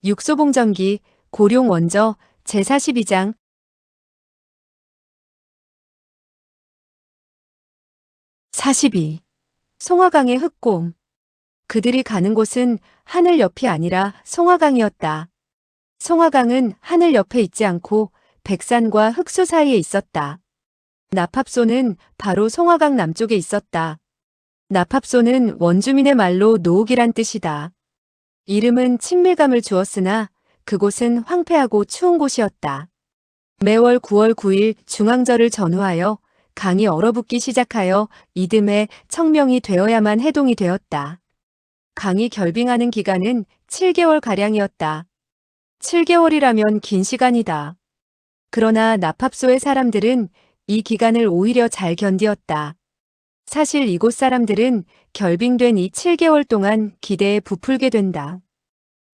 육소봉전기, 고룡 원저, 제42장. 42. 송화강의 흑곰. 그들이 가는 곳은 하늘 옆이 아니라 송화강이었다. 송화강은 하늘 옆에 있지 않고 백산과 흑수 사이에 있었다. 나팝소는 바로 송화강 남쪽에 있었다. 나팝소는 원주민의 말로 노옥이란 뜻이다. 이름은 친밀감을 주었으나 그곳은 황폐하고 추운 곳이었다. 매월 9월 9일 중앙절을 전후하여 강이 얼어붙기 시작하여 이듬해 청명이 되어야만 해동이 되었다. 강이 결빙하는 기간은 7개월가량이었다. 7개월이라면 긴 시간이다. 그러나 나팝소의 사람들은 이 기간을 오히려 잘 견디었다. 사실 이곳 사람들은 결빙된 이 7개월 동안 기대에 부풀게 된다.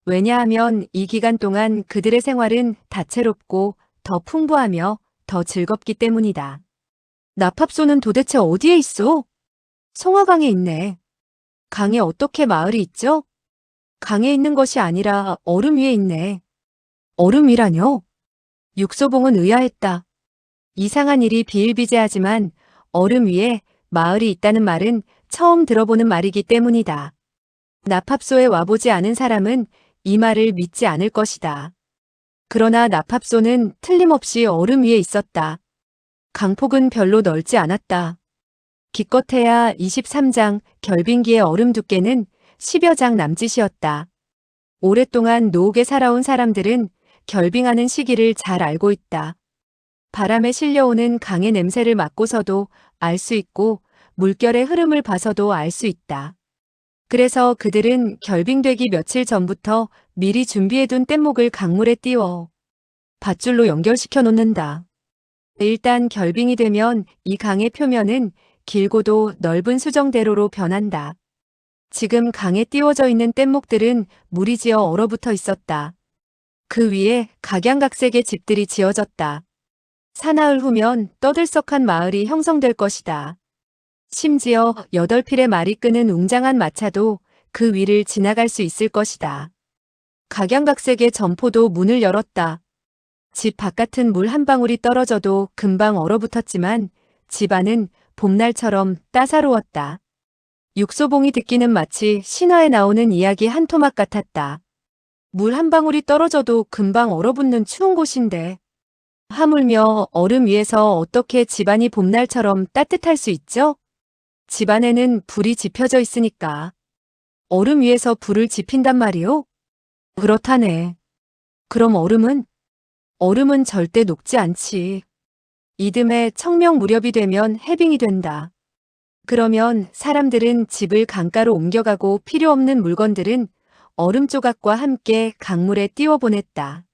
왜냐하면 이 기간 동안 그들의 생활은 다채롭고 더 풍부하며 더 즐겁기 때문이다. 나팝소는 도대체 어디에 있어? 송화강에 있네. 강에 어떻게 마을이 있죠? 강에 있는 것이 아니라 얼음 위에 있네. 얼음 위라뇨? 육소봉은 의아했다. 이상한 일이 비일비재하지만 얼음 위에 마을이 있다는 말은 처음 들어보는 말이기 때문이다. 나팝소에 와보지 않은 사람은 이 말을 믿지 않을 것이다. 그러나 나팝소는 틀림없이 얼음 위에 있었다. 강폭은 별로 넓지 않았다. 기껏해야 23장, 결빙기의 얼음 두께는 10여 장 남짓이었다. 오랫동안 노옥에 살아온 사람들은 결빙하는 시기를 잘 알고 있다. 바람에 실려오는 강의 냄새를 맡고서도 알 수 있고 물결의 흐름을 봐서도 알 수 있다. 그래서 그들은 결빙되기 며칠 전부터 미리 준비해둔 뗏목을 강물에 띄워 밧줄로 연결시켜 놓는다. 일단 결빙이 되면 이 강의 표면은 길고도 넓은 수정대로로 변한다. 지금 강에 띄워져 있는 뗏목들은 물이 지어 얼어붙어 있었다. 그 위에 각양각색의 집들이 지어졌다. 사나흘 후면 떠들썩한 마을이 형성될 것이다. 심지어 8필의 말이 끄는 웅장한 마차도 그 위를 지나갈 수 있을 것이다. 각양각색의 점포도 문을 열었다. 집 바깥은 물 한 방울이 떨어져도 금방 얼어붙었지만 집 안은 봄날처럼 따사로웠다. 육소봉이 듣기는 마치 신화에 나오는 이야기 한 토막 같았다. 물 한 방울이 떨어져도 금방 얼어붙는 추운 곳인데 하물며 얼음 위에서 어떻게 집안이 봄날처럼 따뜻할 수 있죠? 집안에는 불이 지펴져 있으니까. 얼음 위에서 불을 지핀단 말이오? 그렇다네. 그럼 얼음은? 얼음은 절대 녹지 않지. 이듬해 청명 무렵이 되면 해빙이 된다. 그러면 사람들은 집을 강가로 옮겨가고 필요 없는 물건들은 얼음 조각과 함께 강물에 띄워 보냈다.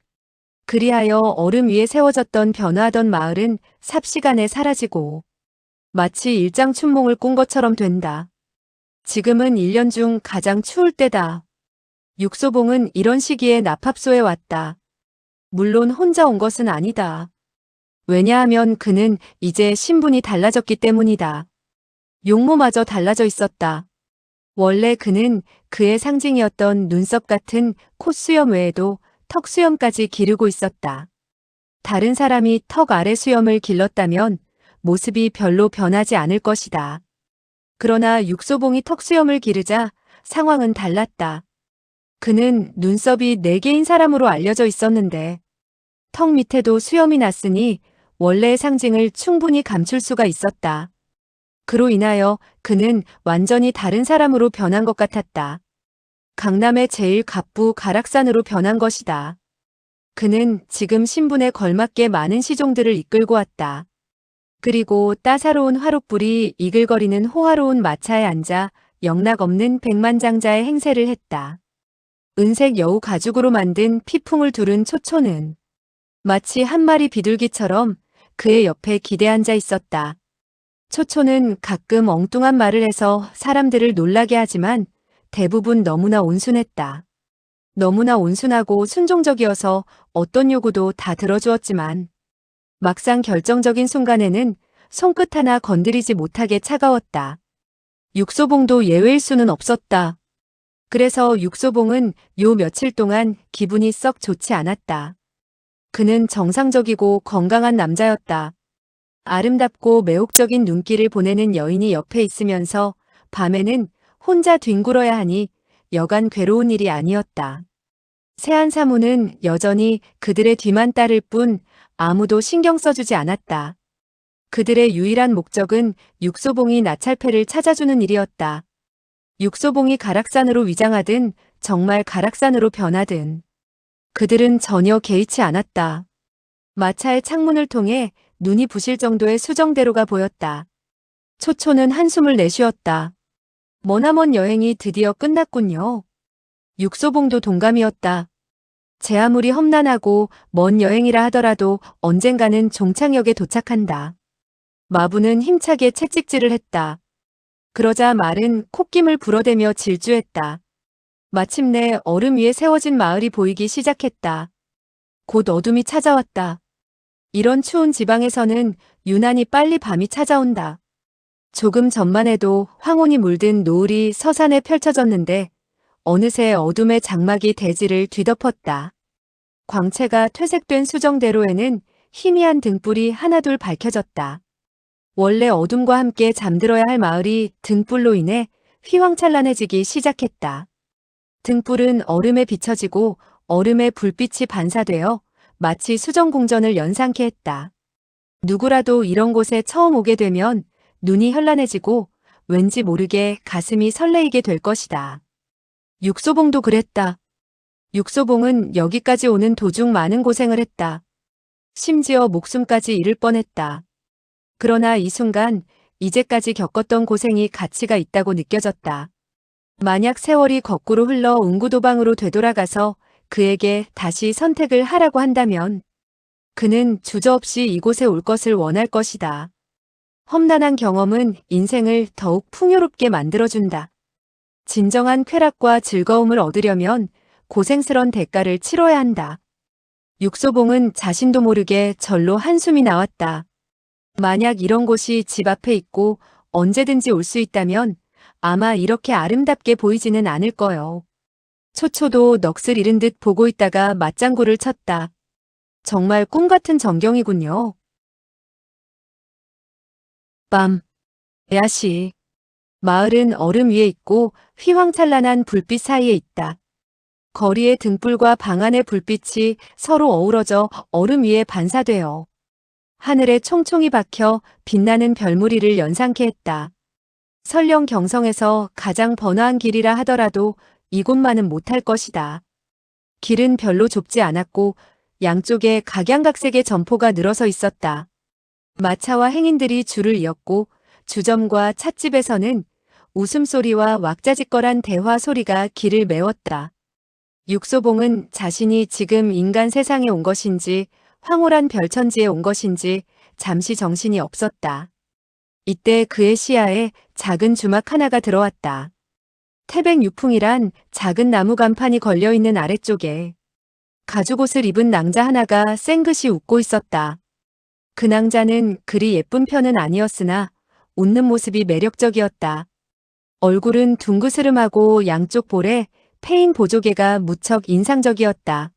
그리하여 얼음 위에 세워졌던 변화하던 마을은 삽시간에 사라지고 마치 일장춘몽을 꾼 것처럼 된다. 지금은 1년 중 가장 추울 때다. 육소봉은 이런 시기에 나팝소에 왔다. 물론 혼자 온 것은 아니다. 왜냐하면 그는 이제 신분이 달라졌기 때문이다. 용모마저 달라져 있었다. 원래 그는 그의 상징이었던 눈썹 같은 콧수염 외에도 턱수염까지 기르고 있었다. 다른 사람이 턱 아래 수염을 길렀다면 모습이 별로 변하지 않을 것이다. 그러나 육소봉이 턱수염을 기르자 상황은 달랐다. 그는 눈썹이 4개인 사람으로 알려져 있었는데 턱 밑에도 수염이 났으니 원래의 상징을 충분히 감출 수가 있었다. 그로 인하여 그는 완전히 다른 사람으로 변한 것 같았다. 강남의 제일 갑부 가락산으로 변한 것이다. 그는 지금 신분에 걸맞게 많은 시종들을 이끌고 왔다. 그리고 따사로운 화롯불이 이글거리는 호화로운 마차에 앉아 영락없는 백만장자의 행세를 했다. 은색 여우 가죽으로 만든 피풍을 두른 초초는 마치 한 마리 비둘기처럼 그의 옆에 기대 앉아 있었다. 초초는 가끔 엉뚱한 말을 해서 사람들을 놀라게 하지만 대부분 너무나 온순했다. 너무나 온순하고 순종적이어서 어떤 요구도 다 들어주었지만 막상 결정적인 순간에는 손끝 하나 건드리지 못하게 차가웠다. 육소봉도 예외일 수는 없었다. 그래서 육소봉은 요 며칠 동안 기분이 썩 좋지 않았다. 그는 정상적이고 건강한 남자였다. 아름답고 매혹적인 눈길을 보내는 여인이 옆에 있으면서 밤에는 혼자 뒹굴어야 하니 여간 괴로운 일이 아니었다. 세안 사모는 여전히 그들의 뒤만 따를 뿐 아무도 신경 써주지 않았다. 그들의 유일한 목적은 육소봉이 나찰패를 찾아주는 일이었다. 육소봉이 가락산으로 위장하든 정말 가락산으로 변하든 그들은 전혀 개의치 않았다. 마차의 창문을 통해 눈이 부실 정도의 수정대로가 보였다. 초초는 한숨을 내쉬었다. 머나먼 여행이 드디어 끝났군요. 육소봉도 동감이었다. 제 아무리 험난하고 먼 여행이라 하더라도 언젠가는 종착역에 도착한다. 마부는 힘차게 채찍질을 했다. 그러자 말은 콧김을 불어대며 질주했다. 마침내 얼음 위에 세워진 마을이 보이기 시작했다. 곧 어둠이 찾아왔다. 이런 추운 지방에서는 유난히 빨리 밤이 찾아온다. 조금 전만 해도 황혼이 물든 노을이 서산에 펼쳐졌는데 어느새 어둠의 장막이 대지를 뒤덮었다. 광채가 퇴색된 수정대로에는 희미한 등불이 하나둘 밝혀졌다. 원래 어둠과 함께 잠들어야 할 마을이 등불로 인해 휘황찬란해지기 시작했다. 등불은 얼음에 비춰지고 얼음에 불빛이 반사되어 마치 수정궁전을 연상케 했다. 누구라도 이런 곳에 처음 오게 되면 눈이 현란해지고 왠지 모르게 가슴이 설레이게 될 것이다. 육소봉도 그랬다. 육소봉은 여기까지 오는 도중 많은 고생을 했다. 심지어 목숨까지 잃을 뻔했다. 그러나 이 순간 이제까지 겪었던 고생이 가치가 있다고 느껴졌다. 만약 세월이 거꾸로 흘러 웅구도방으로 되돌아가서 그에게 다시 선택을 하라고 한다면 그는 주저없이 이곳에 올 것을 원할 것이다. 험난한 경험은 인생을 더욱 풍요롭게 만들어준다. 진정한 쾌락과 즐거움을 얻으려면 고생스런 대가를 치러야 한다. 육소봉은 자신도 모르게 절로 한숨이 나왔다. 만약 이런 곳이 집 앞에 있고 언제든지 올 수 있다면 아마 이렇게 아름답게 보이지는 않을 거요. 초초도 넋을 잃은 듯 보고 있다가 맞장구를 쳤다. 정말 꿈 같은 전경이군요. 밤. 야시. 마을은 얼음 위에 있고 휘황찬란한 불빛 사이에 있다. 거리의 등불과 방 안의 불빛이 서로 어우러져 얼음 위에 반사되어 하늘에 총총이 박혀 빛나는 별무리를 연상케 했다. 설령 경성에서 가장 번화한 길이라 하더라도 이곳만은 못할 것이다. 길은 별로 좁지 않았고 양쪽에 각양각색의 점포가 늘어서 있었다. 마차와 행인들이 줄을 이었고 주점과 찻집에서는 웃음소리와 왁자지껄한 대화 소리가 길을 메웠다. 육소봉은 자신이 지금 인간 세상에 온 것인지 황홀한 별천지에 온 것인지 잠시 정신이 없었다. 이때 그의 시야에 작은 주막 하나가 들어왔다. 태백유풍이란 작은 나무 간판이 걸려있는 아래쪽에 가죽옷을 입은 낭자 하나가 쌩긋이 웃고 있었다. 그 낭자는 그리 예쁜 편은 아니었으나 웃는 모습이 매력적이었다. 얼굴은 둥그스름하고 양쪽 볼에 패인 보조개가 무척 인상적이었다.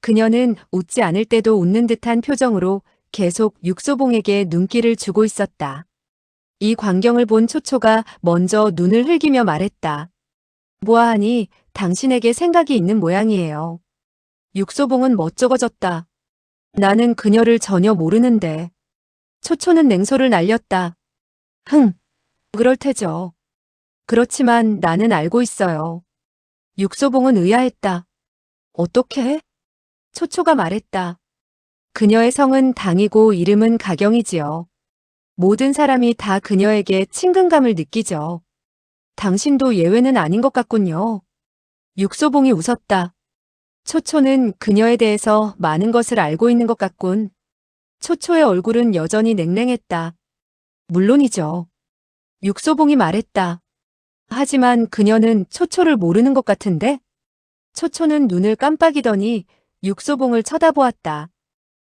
그녀는 웃지 않을 때도 웃는 듯한 표정으로 계속 육소봉에게 눈길을 주고 있었다. 이 광경을 본 초초가 먼저 눈을 흘기며 말했다. 보아하니 당신에게 생각이 있는 모양이에요. 육소봉은 멋쩍어졌다. 나는 그녀를 전혀 모르는데. 초초는 냉소를 날렸다. 그럴 테죠. 그렇지만 나는 알고 있어요. 육소봉은 의아했다. 어떻게? 초초가 말했다. 그녀의 성은 당이고 이름은 가경이지요. 모든 사람이 다 그녀에게 친근감을 느끼죠. 당신도 예외는 아닌 것 같군요. 육소봉이 웃었다. 초초는 그녀에 대해서 많은 것을 알고 있는 것 같군. 초초의 얼굴은 여전히 냉랭했다. 물론이죠. 육소봉이 말했다. 하지만 그녀는 초초를 모르는 것 같은데? 초초는 눈을 깜빡이더니 육소봉을 쳐다보았다.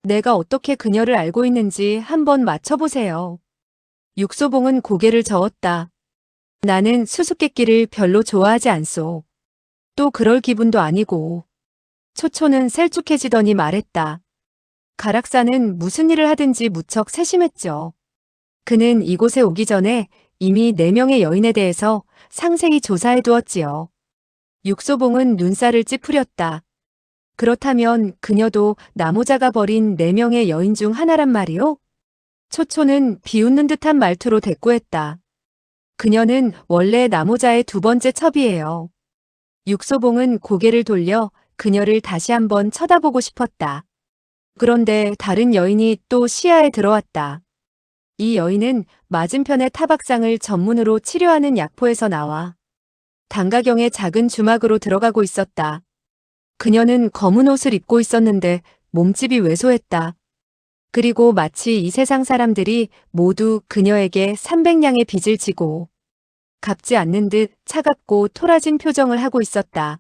내가 어떻게 그녀를 알고 있는지 한번 맞춰보세요. 육소봉은 고개를 저었다. 나는 수수께끼를 별로 좋아하지 않소. 또 그럴 기분도 아니고. 초초는 셀쭉해지더니 말했다. 가락사는 무슨 일을 하든지 무척 세심했죠. 그는 이곳에 오기 전에 이미 4명의 여인에 대해서 상세히 조사해 두었지요. 육소봉은 눈살을 찌푸렸다. 그렇다면 그녀도 나모자가 버린 4명의 여인 중 하나란 말이오? 초초는 비웃는 듯한 말투로 대꾸했다. 그녀는 원래 나모자의 2번째 첩이에요. 육소봉은 고개를 돌려 그녀를 다시 한번 쳐다보고 싶었다. 그런데 다른 여인이 또 시야에 들어왔다. 이 여인은 맞은편의 타박상을 전문으로 치료하는 약포에서 나와 단가경의 작은 주막으로 들어가고 있었다. 그녀는 검은 옷을 입고 있었는데 몸집이 왜소했다. 그리고 마치 이 세상 사람들이 모두 그녀에게 300냥의 빚을 지고 갚지 않는 듯 차갑고 토라진 표정을 하고 있었다.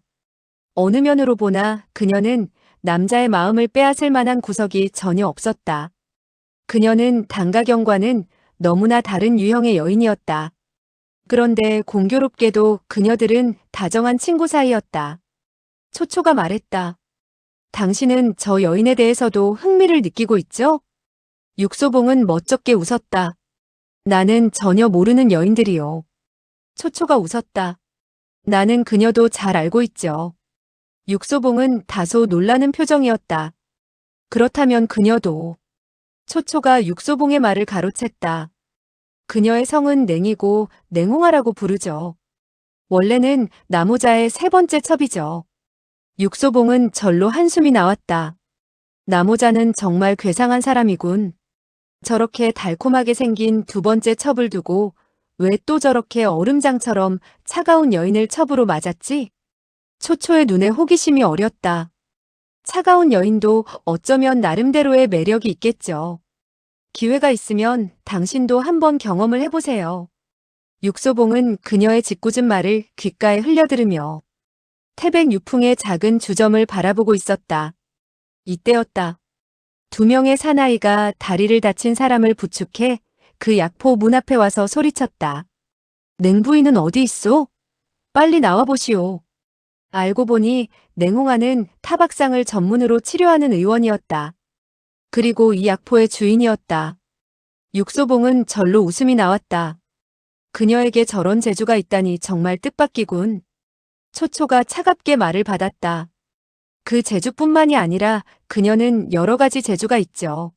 어느 면으로 보나 그녀는 남자의 마음을 빼앗을 만한 구석이 전혀 없었다. 그녀는 단가경과는 너무나 다른 유형의 여인이었다. 그런데 공교롭게도 그녀들은 다정한 친구 사이였다. 초초가 말했다. 당신은 저 여인에 대해서도 흥미를 느끼고 있죠? 육소봉은 멋쩍게 웃었다. 나는 전혀 모르는 여인들이요. 초초가 웃었다. 나는 그녀도 잘 알고 있죠. 육소봉은 다소 놀라는 표정이었다. 그렇다면 그녀도. 초초가 육소봉의 말을 가로챘다. 그녀의 성은 냉이고 냉홍아라고 부르죠. 원래는 나모자의 3번째 첩이죠. 육소봉은 절로 한숨이 나왔다. 나모자는 정말 괴상한 사람이군. 저렇게 달콤하게 생긴 2번째 첩을 두고 왜 또 저렇게 얼음장처럼 차가운 여인을 첩으로 맞았지? 초초의 눈에 호기심이 어렸다. 차가운 여인도 어쩌면 나름대로의 매력이 있겠죠. 기회가 있으면 당신도 한번 경험을 해보세요. 육소봉은 그녀의 짓궂은 말을 귓가에 흘려들으며 태백유풍의 작은 주점을 바라보고 있었다. 이때였다. 2명의 사나이가 다리를 다친 사람을 부축해 그 약포 문 앞에 와서 소리쳤다. 냉부인은 어디 있소? 빨리 나와보시오. 알고 보니 냉홍아는 타박상을 전문으로 치료하는 의원이었다. 그리고 이 약포의 주인이었다. 육소봉은 절로 웃음이 나왔다. 그녀에게 저런 재주가 있다니 정말 뜻밖이군. 초초가 차갑게 말을 받았다. 그 재주뿐만이 아니라 그녀는 여러 가지 재주가 있죠.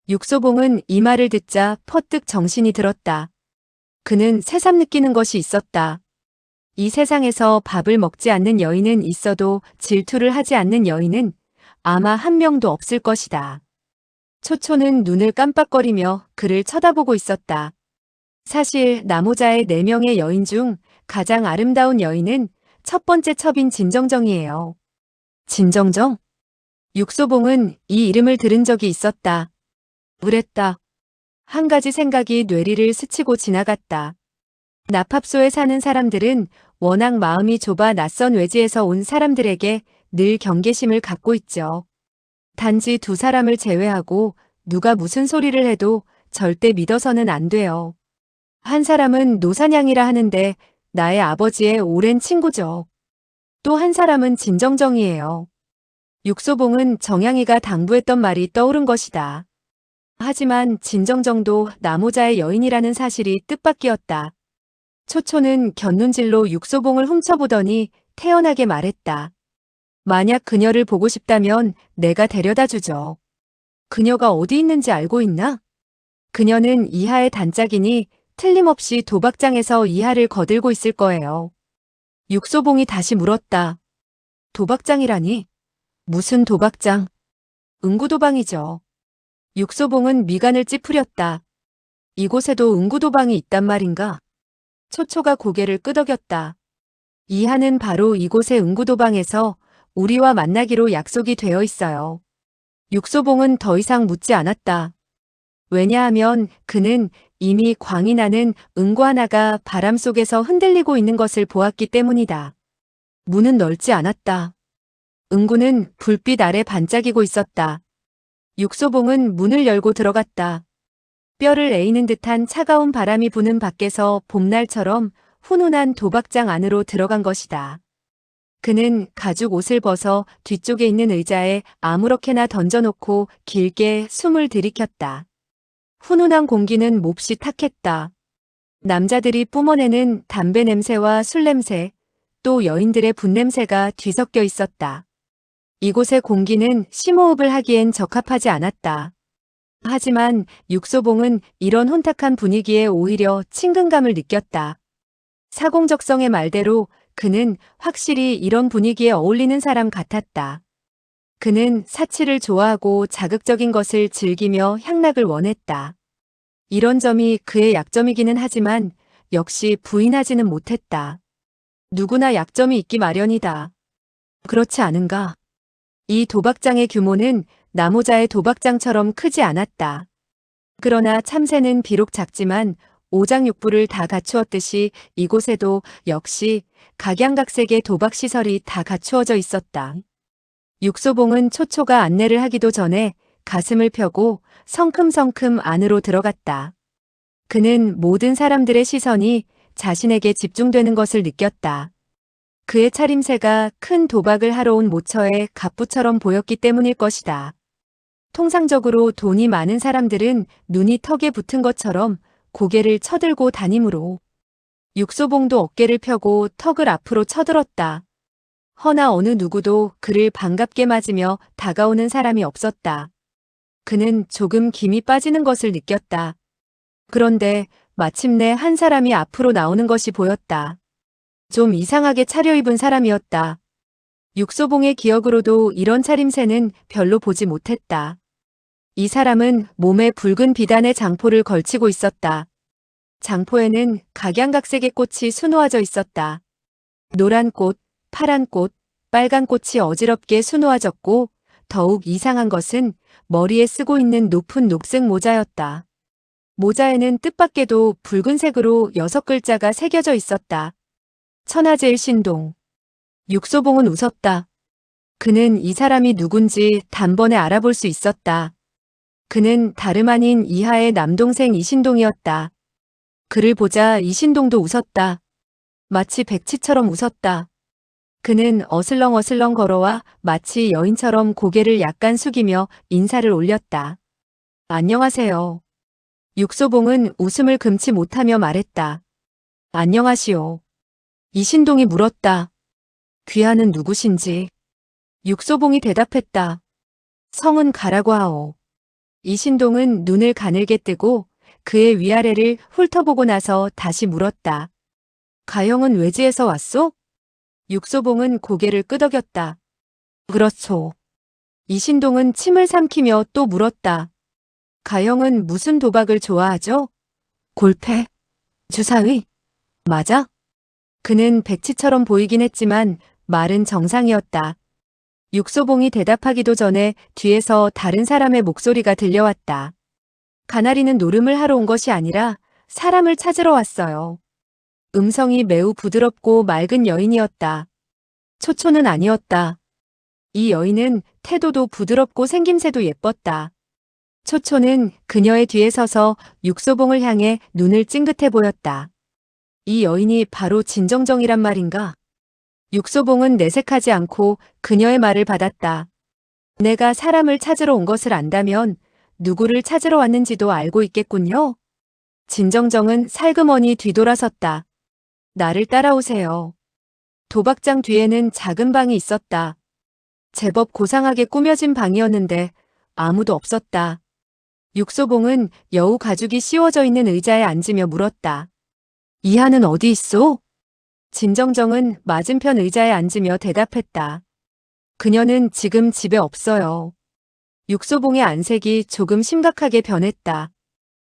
육소봉은 이 말을 듣자 퍼뜩 정신이 들었다. 그는 새삼 느끼는 것이 있었다. 이 세상에서 밥을 먹지 않는 여인은 있어도 질투를 하지 않는 여인은 아마 한 명도 없을 것이다. 초초는 눈을 깜빡거리며 그를 쳐다보고 있었다. 사실 나모자의 4명의 여인 중 가장 아름다운 여인은 첫 번째 첩인 진정정이에요. 진정정? 육소봉은 이 이름을 들은 적이 있었다. 그랬다. 한 가지 생각이 뇌리를 스치고 지나갔다. 나팝소에 사는 사람들은 워낙 마음이 좁아 낯선 외지에서 온 사람들에게 늘 경계심을 갖고 있죠. 단지 2 사람을 제외하고 누가 무슨 소리를 해도 절대 믿어서는 안 돼요. 한 사람은 노사냥이라 하는데 나의 아버지의 오랜 친구죠. 또 한 사람은 진정정이에요. 육소봉은 정양이가 당부했던 말이 떠오른 것이다. 하지만 진정정도 나모자의 여인이라는 사실이 뜻밖이었다. 초초는 곁눈질로 육소봉을 훔쳐보더니 태연하게 말했다. 만약 그녀를 보고 싶다면 내가 데려다 주죠. 그녀가 어디 있는지 알고 있나? 그녀는 이하의 단짝이니 틀림없이 도박장에서 이하를 거들고 있을 거예요. 육소봉이 다시 물었다. 도박장이라니? 무슨 도박장? 응구도방이죠. 육소봉은 미간을 찌푸렸다. 이곳에도 응구도방이 있단 말인가? 초초가 고개를 끄덕였다. 이하는 바로 이곳의 응구도방에서 우리와 만나기로 약속이 되어 있어요. 육소봉은 더 이상 묻지 않았다. 왜냐하면 그는 이미 광이 나는 응구 하나가 바람 속에서 흔들리고 있는 것을 보았기 때문이다. 문은 넓지 않았다. 응구는 불빛 아래 반짝이고 있었다. 육소봉은 문을 열고 들어갔다. 뼈를 에이는 듯한 차가운 바람이 부는 밖에서 봄날처럼 훈훈한 도박장 안으로 들어간 것이다. 그는 가죽 옷을 벗어 뒤쪽에 있는 의자에 아무렇게나 던져놓고 길게 숨을 들이켰다. 훈훈한 공기는 몹시 탁했다. 남자들이 뿜어내는 담배 냄새와 술 냄새, 또 여인들의 분냄새가 뒤섞여 있었다. 이곳의 공기는 심호흡을 하기엔 적합하지 않았다. 하지만 육소봉은 이런 혼탁한 분위기에 오히려 친근감을 느꼈다. 사공적성의 말대로 그는 확실히 이런 분위기에 어울리는 사람 같았다. 그는 사치를 좋아하고 자극적인 것을 즐기며 향락을 원했다. 이런 점이 그의 약점이기는 하지만 역시 부인하지는 못했다. 누구나 약점이 있기 마련이다. 그렇지 않은가? 이 도박장의 규모는 나모자의 도박장처럼 크지 않았다. 그러나 참새는 비록 작지만 오장육부를 다 갖추었듯이 이곳에도 역시 각양각색의 도박시설이 다 갖추어져 있었다. 육소봉은 초초가 안내를 하기도 전에 가슴을 펴고 성큼성큼 안으로 들어갔다. 그는 모든 사람들의 시선이 자신에게 집중되는 것을 느꼈다. 그의 차림새가 큰 도박을 하러 온 모처의 갑부처럼 보였기 때문일 것이다. 통상적으로 돈이 많은 사람들은 눈이 턱에 붙은 것처럼 고개를 쳐들고 다니므로 육소봉도 어깨를 펴고 턱을 앞으로 쳐들었다. 허나 어느 누구도 그를 반갑게 맞으며 다가오는 사람이 없었다. 그는 조금 김이 빠지는 것을 느꼈다. 그런데 마침내 한 사람이 앞으로 나오는 것이 보였다. 좀 이상하게 차려입은 사람이었다. 육소봉의 기억으로도 이런 차림새는 별로 보지 못했다. 이 사람은 몸에 붉은 비단의 장포를 걸치고 있었다. 장포에는 각양각색의 꽃이 수놓아져 있었다. 노란 꽃, 파란 꽃, 빨간 꽃이 어지럽게 수놓아졌고 더욱 이상한 것은 머리에 쓰고 있는 높은 녹색 모자였다. 모자에는 뜻밖에도 붉은색으로 6글자가 새겨져 있었다. 천하제일 신동. 육소봉은 웃었다. 그는 이 사람이 누군지 단번에 알아볼 수 있었다. 그는 다름 아닌 이하의 남동생 이신동이었다. 그를 보자 이신동도 웃었다. 마치 백치처럼 웃었다. 그는 어슬렁어슬렁 걸어와 마치 여인처럼 고개를 약간 숙이며 인사를 올렸다. 안녕하세요. 육소봉은 웃음을 금치 못하며 말했다. 안녕하시오. 이신동이 물었다. 귀하는 누구신지. 육소봉이 대답했다. 성은 가라고 하오. 이신동은 눈을 가늘게 뜨고 그의 위아래를 훑어보고 나서 다시 물었다. 가영은 외지에서 왔소? 육소봉은 고개를 끄덕였다. 그렇소. 이신동은 침을 삼키며 또 물었다. 가영은 무슨 도박을 좋아하죠? 골패? 주사위? 맞아? 그는 백치처럼 보이긴 했지만 말은 정상이었다. 육소봉이 대답하기도 전에 뒤에서 다른 사람의 목소리가 들려왔다. 가나리는 노름을 하러 온 것이 아니라 사람을 찾으러 왔어요. 음성이 매우 부드럽고 맑은 여인이었다. 초초는 아니었다. 이 여인은 태도도 부드럽고 생김새도 예뻤다. 초초는 그녀의 뒤에 서서 육소봉을 향해 눈을 찡긋해 보였다. 이 여인이 바로 진정정이란 말인가? 육소봉은 내색하지 않고 그녀의 말을 받았다. 내가 사람을 찾으러 온 것을 안다면 누구를 찾으러 왔는지도 알고 있겠군요. 진정정은 살그머니 뒤돌아섰다. 나를 따라오세요. 도박장 뒤에는 작은 방이 있었다. 제법 고상하게 꾸며진 방이었는데 아무도 없었다. 육소봉은 여우 가죽이 씌워져 있는 의자에 앉으며 물었다. 이하는 어디 있소? 진정정은 맞은편 의자에 앉으며 대답했다. 그녀는 지금 집에 없어요. 육소봉의 안색이 조금 심각하게 변했다.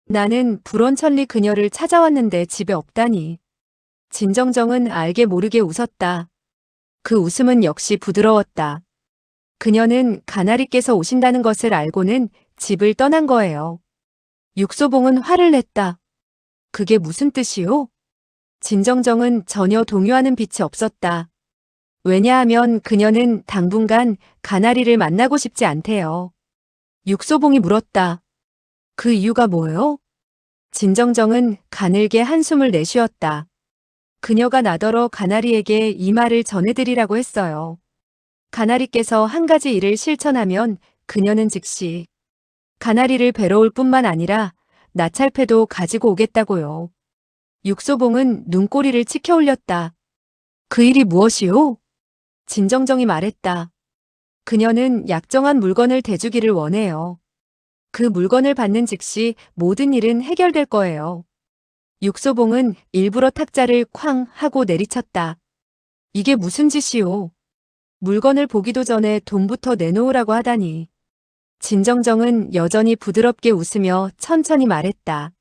나는 불원천리 그녀를 찾아왔는데 집에 없다니. 진정정은 알게 모르게 웃었다. 그 웃음은 역시 부드러웠다. 그녀는 가나리께서 오신다는 것을 알고는 집을 떠난 거예요. 육소봉은 화를 냈다. 그게 무슨 뜻이요? 진정정은 전혀 동요하는 빛이 없었다. 왜냐하면 그녀는 당분간 가나리를 만나고 싶지 않대요. 육소봉이 물었다. 그 이유가 뭐예요? 진정정은 가늘게 한숨을 내쉬었다. 그녀가 나더러 가나리에게 이 말을 전해드리라고 했어요. 가나리께서 한 가지 일을 실천하면 그녀는 즉시 가나리를 뵈러 올 뿐만 아니라 나찰패도 가지고 오겠다고요. 육소봉은 눈꼬리를 치켜 올렸다. 그 일이 무엇이요? 진정정이 말했다. 그녀는 약정한 물건을 대주기를 원해요. 그 물건을 받는 즉시 모든 일은 해결될 거예요. 육소봉은 일부러 탁자를 쾅 하고 내리쳤다. 이게 무슨 짓이오? 물건을 보기도 전에 돈부터 내놓으라고 하다니. 진정정은 여전히 부드럽게 웃으며 천천히 말했다.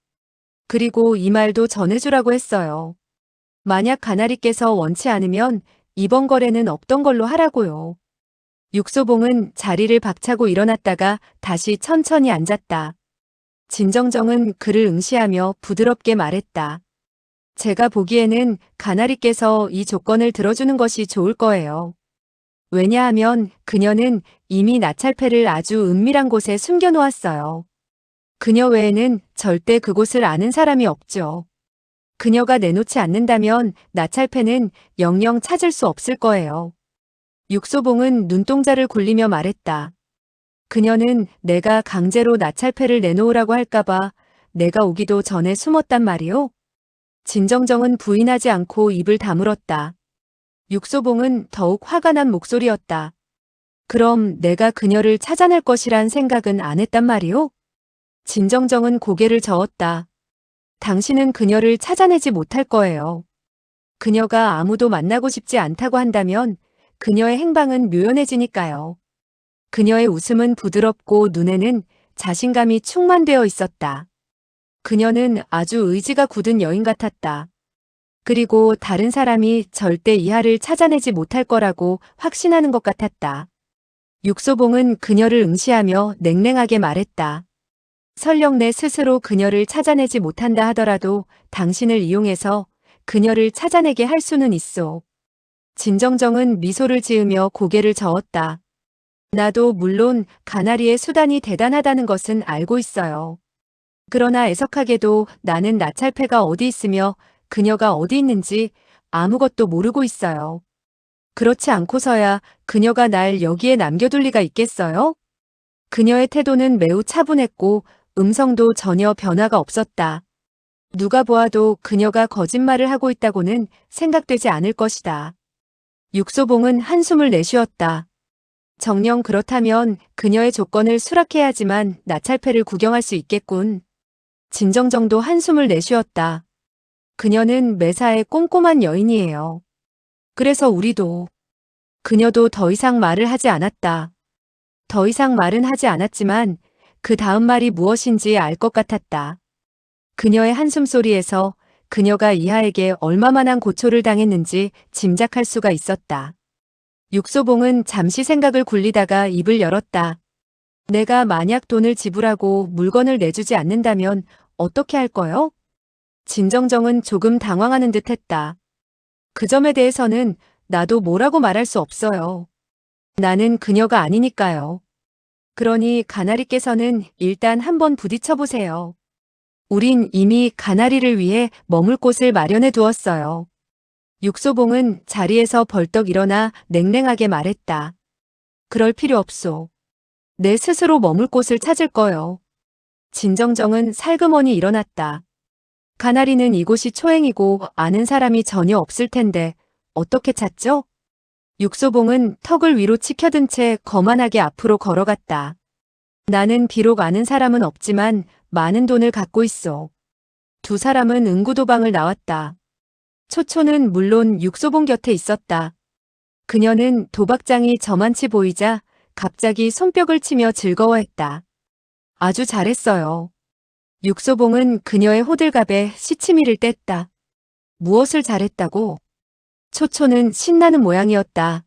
그리고 이 말도 전해주라고 했어요. 만약 가나리께서 원치 않으면 이번 거래는 없던 걸로 하라고요. 육소봉은 자리를 박차고 일어났다가 다시 천천히 앉았다. 진정정은 그를 응시하며 부드럽게 말했다. 제가 보기에는 가나리께서 이 조건을 들어주는 것이 좋을 거예요. 왜냐하면 그녀는 이미 나찰패를 아주 은밀한 곳에 숨겨놓았어요. 그녀 외에는 절대 그곳을 아는 사람이 없죠. 그녀가 내놓지 않는다면 나찰패는 영영 찾을 수 없을 거예요. 육소봉은 눈동자를 굴리며 말했다. 그녀는 내가 강제로 나찰패를 내놓으라고 할까봐 내가 오기도 전에 숨었단 말이오? 진정정은 부인하지 않고 입을 다물었다. 육소봉은 더욱 화가 난 목소리였다. 그럼 내가 그녀를 찾아낼 것이란 생각은 안 했단 말이오? 진정정은 고개를 저었다. 당신은 그녀를 찾아내지 못할 거예요. 그녀가 아무도 만나고 싶지 않다고 한다면 그녀의 행방은 묘연해지니까요. 그녀의 웃음은 부드럽고 눈에는 자신감이 충만되어 있었다. 그녀는 아주 의지가 굳은 여인 같았다. 그리고 다른 사람이 절대 이하를 찾아내지 못할 거라고 확신하는 것 같았다. 육소봉은 그녀를 응시하며 냉랭하게 말했다. 설령 내 스스로 그녀를 찾아내지 못한다 하더라도 당신을 이용해서 그녀를 찾아내게 할 수는 있소. 진정정은 미소를 지으며 고개를 저었다. 나도 물론 가나리의 수단이 대단하다는 것은 알고 있어요. 그러나 애석하게도 나는 나찰패가 어디 있으며 그녀가 어디 있는지 아무것도 모르고 있어요. 그렇지 않고서야 그녀가 날 여기에 남겨둘 리가 있겠어요? 그녀의 태도는 매우 차분했고 음성도 전혀 변화가 없었다. 누가 보아도 그녀가 거짓말을 하고 있다고는 생각되지 않을 것이다. 육소봉은 한숨을 내쉬었다. 정녕 그렇다면 그녀의 조건을 수락해야지만 나찰패를 구경할 수 있겠군. 진정정도 한숨을 내쉬었다. 그녀는 매사에 꼼꼼한 여인이에요. 그래서 우리도. 그녀도 더 이상 말을 하지 않았다. 더 이상 말은 하지 않았지만 그 다음 말이 무엇인지 알 것 같았다. 그녀의 한숨소리에서 그녀가 이하에게 얼마만한 고초를 당했는지 짐작할 수가 있었다. 육소봉은 잠시 생각을 굴리다가 입을 열었다. 내가 만약 돈을 지불하고 물건을 내주지 않는다면 어떻게 할 거요? 진정정은 조금 당황하는 듯 했다. 그 점에 대해서는 나도 뭐라고 말할 수 없어요. 나는 그녀가 아니니까요. 그러니 가나리께서는 일단 한번 부딪혀 보세요. 우린 이미 가나리를 위해 머물 곳을 마련해 두었어요. 육소봉은 자리에서 벌떡 일어나 냉랭하게 말했다. 그럴 필요 없소. 내 스스로 머물 곳을 찾을 거요. 진정정은 살그머니 일어났다. 가나리는 이곳이 초행이고 아는 사람이 전혀 없을 텐데 어떻게 찾죠? 육소봉은 턱을 위로 치켜든 채 거만하게 앞으로 걸어갔다. 나는 비록 아는 사람은 없지만 많은 돈을 갖고 있어. 두 사람은 응구도방을 나왔다. 초초는 물론 육소봉 곁에 있었다. 그녀는 도박장이 저만치 보이자 갑자기 손뼉을 치며 즐거워했다. 아주 잘했어요. 육소봉은 그녀의 호들갑에 시치미를 뗐다. 무엇을 잘했다고? 초초는 신나는 모양이었다.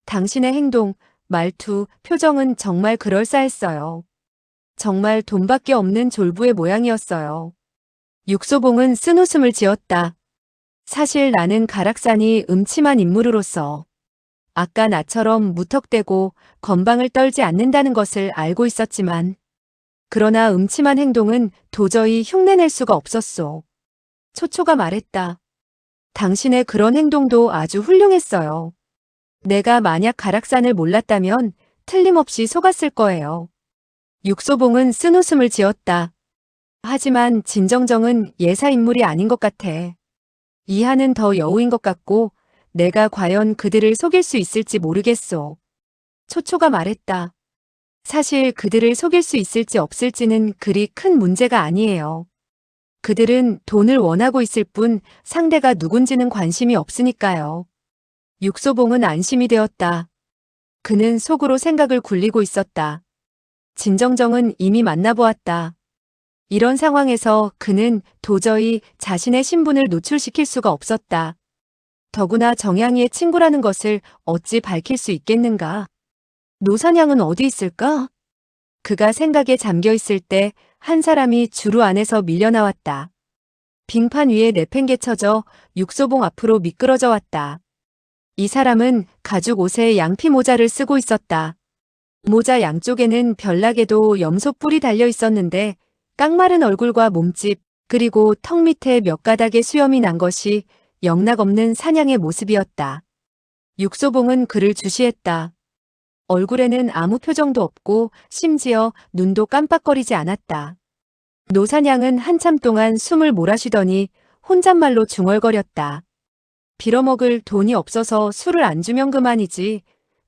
당신의 행동, 말투, 표정은 정말 그럴싸했어요. 정말 돈밖에 없는 졸부의 모양이었어요. 육소봉은 쓴웃음을 지었다. 사실 나는 가락산이 음침한 인물으로서 아까 나처럼 무턱대고 건방을 떨지 않는다는 것을 알고 있었지만 그러나 음침한 행동은 도저히 흉내낼 수가 없었소. 초초가 말했다. 당신의 그런 행동도 아주 훌륭했어요. 내가 만약 가락산을 몰랐다면 틀림없이 속았을 거예요. 육소봉은 쓴웃음을 지었다. 하지만 진정정은 예사 인물이 아닌 것 같아. 이하는 더 여우인 것 같고 내가 과연 그들을 속일 수 있을지 모르겠소. 초초가 말했다. 사실 그들을 속일 수 있을지 없을지는 그리 큰 문제가 아니에요. 그들은 돈을 원하고 있을 뿐 상대가 누군지는 관심이 없으니까요. 육소봉은 안심이 되었다. 그는 속으로 생각을 굴리고 있었다. 진정정은 이미 만나보았다. 이런 상황에서 그는 도저히 자신의 신분을 노출시킬 수가 없었다. 더구나 정양이의 친구라는 것을 어찌 밝힐 수 있겠는가? 노사냥은 어디 있을까? 그가 생각에 잠겨 있을 때 한 사람이 주루 안에서 밀려나왔다. 빙판 위에 내팽개쳐져 육소봉 앞으로 미끄러져 왔다. 이 사람은 가죽 옷에 양피 모자를 쓰고 있었다. 모자 양쪽에는 별나게도 염소 뿔이 달려 있었는데 깡마른 얼굴과 몸집 그리고 턱 밑에 몇 가닥의 수염이 난 것이 영락없는 사냥의 모습이었다. 육소봉은 그를 주시했다. 얼굴에는 아무 표정도 없고 심지어 눈도 깜빡거리지 않았다. 노사냥은 한참 동안 숨을 몰아쉬더니 혼잣말로 중얼거렸다. 빌어먹을 돈이 없어서 술을 안 주면 그만이지.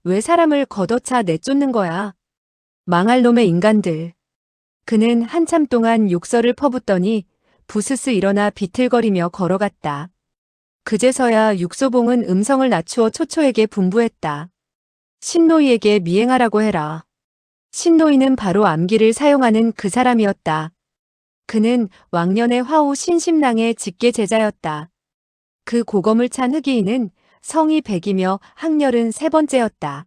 왜 사람을 걷어차 내쫓는 거야. 망할 놈의 인간들. 그는 한참 동안 욕설을 퍼붓더니 부스스 일어나 비틀거리며 걸어갔다. 그제서야 육소봉은 음성을 낮추어 초초에게 분부했다. 신노이에게 미행하라고 해라. 신노이는 바로 암기를 사용하는 그 사람이었다. 그는 왕년의 화후 신심랑의 직계 제자였다. 그 고검을 찬 흑이인은 성이 백이며 학렬은 세 번째였다.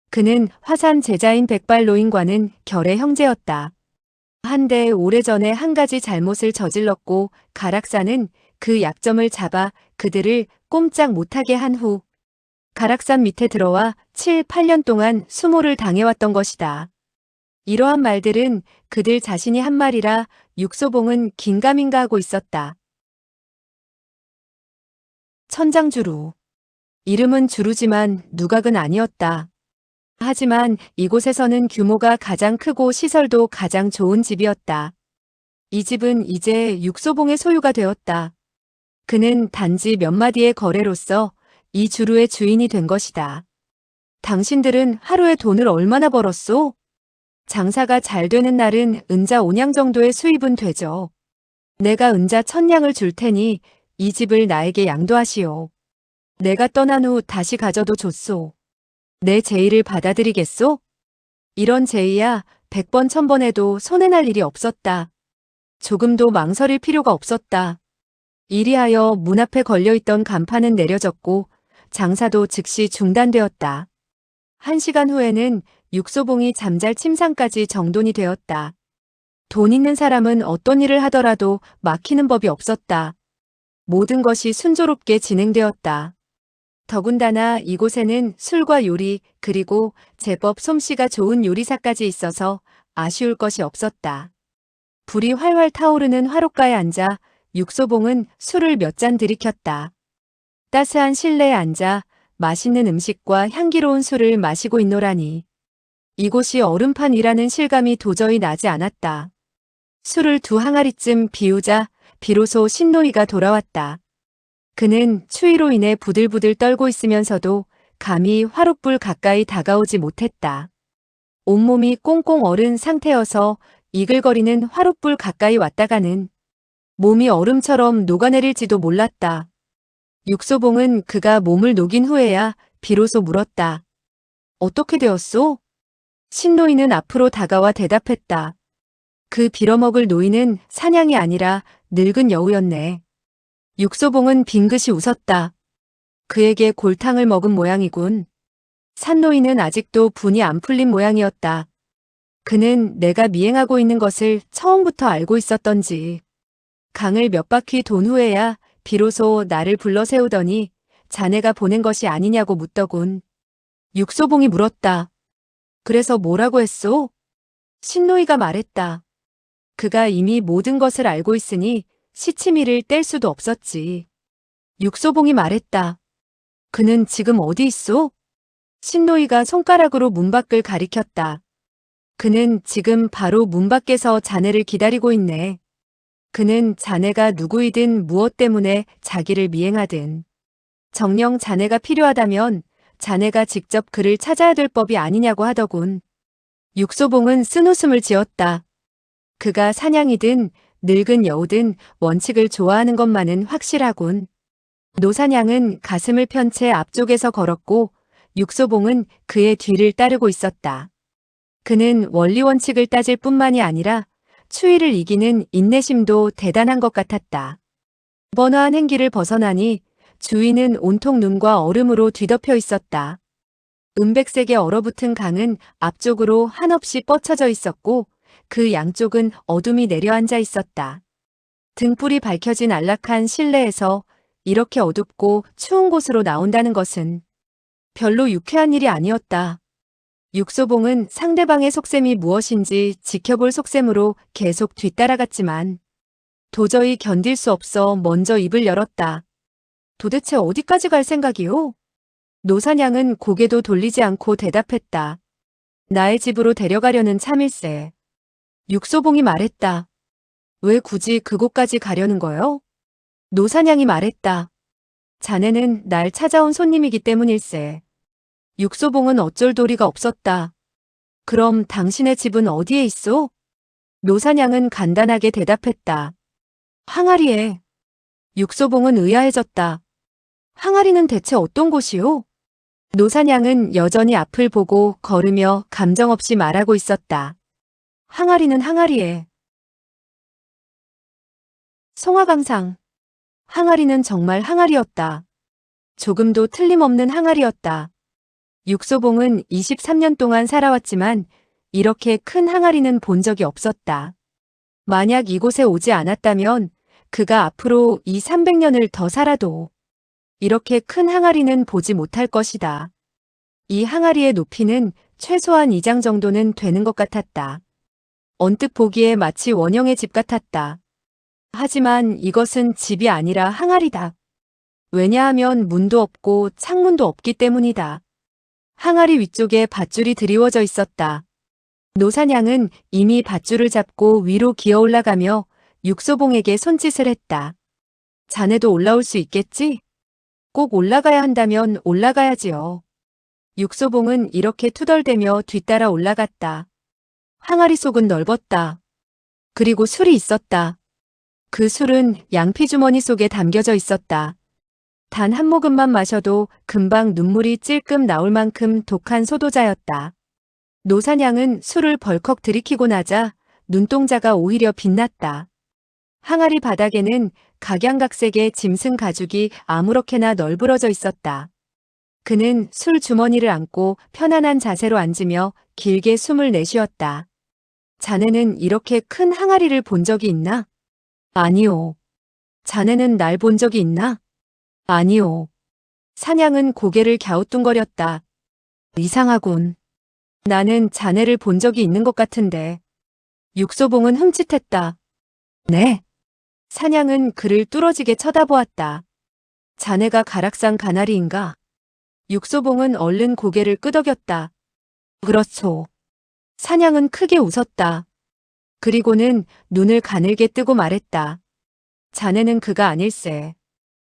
그는 화산 제자인 백발노인과는 결의 형제였다. 한데 오래전에 한 가지 잘못을 저질렀고 가락산은 그 약점을 잡아 그들을 꼼짝 못하게 한 후 가락산 밑에 들어와 7, 8년 동안 수모를 당해왔던 것이다. 이러한 말들은 그들 자신이 한 말이라 육소봉은 긴가민가 하고 있었다. 천장주루. 이름은 주루지만 누각은 아니었다. 하지만 이곳에서는 규모가 가장 크고 시설도 가장 좋은 집이었다. 이 집은 이제 육소봉의 소유가 되었다. 그는 단지 몇 마디의 거래로서 이 주루의 주인이 된 것이다. 당신들은 하루에 돈을 얼마나 벌었소? 장사가 잘 되는 날은 은자 5냥 정도의 수입은 되죠. 내가 은자 1000냥을 줄 테니 이 집을 나에게 양도하시오. 내가 떠난 후 다시 가져도 좋소. 내 제의를 받아들이겠소? 이런 제의야 100번 1000번 해도 손해날 일이 없었다. 조금도 망설일 필요가 없었다. 이리하여 문 앞에 걸려있던 간판은 내려졌고 장사도 즉시 중단되었다. 1시간 후에는 육소봉이 잠잘 침상까지 정돈이 되었다. 돈 있는 사람은 어떤 일을 하더라도 막히는 법이 없었다. 모든 것이 순조롭게 진행되었다. 더군다나 이곳에는 술과 요리 그리고 제법 솜씨가 좋은 요리사까지 있어서 아쉬울 것이 없었다. 불이 활활 타오르는 화롯가에 앉아 육소봉은 술을 몇 잔 들이켰다. 따스한 실내에 앉아 맛있는 음식과 향기로운 술을 마시고 있노라니. 이곳이 얼음판이라는 실감이 도저히 나지 않았다. 술을 2항아리쯤 비우자 비로소 신노이가 돌아왔다. 그는 추위로 인해 부들부들 떨고 있으면서도 감히 화롯불 가까이 다가오지 못했다. 온몸이 꽁꽁 얼은 상태여서 이글거리는 화롯불 가까이 왔다가는 몸이 얼음처럼 녹아내릴지도 몰랐다. 육소봉은 그가 몸을 녹인 후에야 비로소 물었다. 어떻게 되었소? 신노이는 앞으로 다가와 대답했다. 그 빌어먹을 노인은 사냥이 아니라 늙은 여우였네. 육소봉은 빙긋이 웃었다. 그에게 골탕을 먹은 모양이군. 산노인은 아직도 분이 안 풀린 모양이었다. 그는 내가 미행하고 있는 것을 처음부터 알고 있었던지. 강을 몇 바퀴 돈 후에야 비로소 나를 불러 세우더니 자네가 보낸 것이 아니냐고 묻더군. 육소봉이 물었다. 그래서 뭐라고 했소? 신노이가 말했다. 그가 이미 모든 것을 알고 있으니 시치미를 뗄 수도 없었지. 육소봉이 말했다. 그는 지금 어디 있어? 신노이가 손가락으로 문 밖을 가리켰다. 그는 지금 바로 문 밖에서 자네를 기다리고 있네. 그는 자네가 누구이든 무엇 때문에 자기를 미행하든 정녕 자네가 필요하다면 자네가 직접 그를 찾아야 될 법이 아니냐고 하더군. 육소봉은 쓴웃음을 지었다. 그가 사냥이든 늙은 여우든 원칙을 좋아하는 것만은 확실하군. 노사냥은 가슴을 편 채 앞쪽에서 걸었고 육소봉은 그의 뒤를 따르고 있었다. 그는 원리 원칙을 따질 뿐만이 아니라 추위를 이기는 인내심도 대단한 것 같았다. 번화한 행기를 벗어나니 주위는 온통 눈과 얼음으로 뒤덮여 있었다. 은백색의 얼어붙은 강은 앞쪽으로 한없이 뻗쳐져 있었고 그 양쪽은 어둠이 내려앉아 있었다. 등불이 밝혀진 안락한 실내에서 이렇게 어둡고 추운 곳으로 나온다는 것은 별로 유쾌한 일이 아니었다. 육소봉은 상대방의 속셈이 무엇인지 지켜볼 속셈으로 계속 뒤따라갔지만 도저히 견딜 수 없어 먼저 입을 열었다. 도대체 어디까지 갈 생각이오? 노사냥은 고개도 돌리지 않고 대답했다. 나의 집으로 데려가려는 참일세. 육소봉이 말했다. 왜 굳이 그곳까지 가려는 거요? 노사냥이 말했다. 자네는 날 찾아온 손님이기 때문일세. 육소봉은 어쩔 도리가 없었다. 그럼 당신의 집은 어디에 있어? 노사냥은 간단하게 대답했다. 항아리에. 육소봉은 의아해졌다. 항아리는 대체 어떤 곳이오? 노사냥은 여전히 앞을 보고 걸으며 감정 없이 말하고 있었다. 항아리는 항아리에. 송화강상. 항아리는 정말 항아리였다. 조금도 틀림없는 항아리였다. 육소봉은 23년 동안 살아왔지만 이렇게 큰 항아리는 본 적이 없었다. 만약 이곳에 오지 않았다면 그가 앞으로 이 300년을 더 살아도 이렇게 큰 항아리는 보지 못할 것이다. 이 항아리의 높이는 최소한 2장 정도는 되는 것 같았다. 언뜻 보기에 마치 원형의 집 같았다. 하지만 이것은 집이 아니라 항아리다. 왜냐하면 문도 없고 창문도 없기 때문이다. 항아리 위쪽에 밧줄이 드리워져 있었다. 노사냥은 이미 밧줄을 잡고 위로 기어 올라가며 육소봉에게 손짓을 했다. 자네도 올라올 수 있겠지? 꼭 올라가야 한다면 올라가야지요. 육소봉은 이렇게 투덜대며 뒤따라 올라갔다. 항아리 속은 넓었다. 그리고 술이 있었다. 그 술은 양피주머니 속에 담겨져 있었다. 단 한 모금만 마셔도 금방 눈물이 찔끔 나올 만큼 독한 소도자였다. 노사냥은 술을 벌컥 들이키고 나자 눈동자가 오히려 빛났다. 항아리 바닥에는 각양각색의 짐승 가죽이 아무렇게나 널브러져 있었다. 그는 술 주머니를 안고 편안한 자세로 앉으며 길게 숨을 내쉬었다. 자네는 이렇게 큰 항아리를 본 적이 있나? 아니오. 자네는 날 본 적이 있나? 아니오. 사냥은 고개를 갸우뚱거렸다. 이상하군. 나는 자네를 본 적이 있는 것 같은데. 육소봉은 흠칫했다. 네. 사냥은 그를 뚫어지게 쳐다보았다. 자네가 가락산 가나리인가? 육소봉은 얼른 고개를 끄덕였다. 그렇소. 사냥은 크게 웃었다. 그리고는 눈을 가늘게 뜨고 말했다. 자네는 그가 아닐세.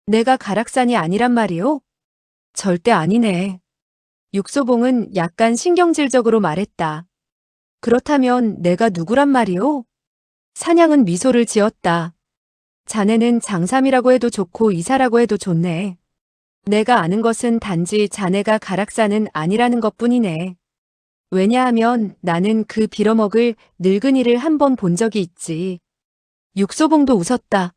내가 가락산이 아니란 말이오? 절대 아니네. 육소봉은 약간 신경질적으로 말했다. 그렇다면 내가 누구란 말이오? 사냥은 미소를 지었다. 자네는 장삼이라고 해도 좋고 이사라고 해도 좋네. 내가 아는 것은 단지 자네가 가락산은 아니라는 것뿐이네. 왜냐하면 나는 그 빌어먹을 늙은이를 한 번 본 적이 있지. 육소봉도 웃었다.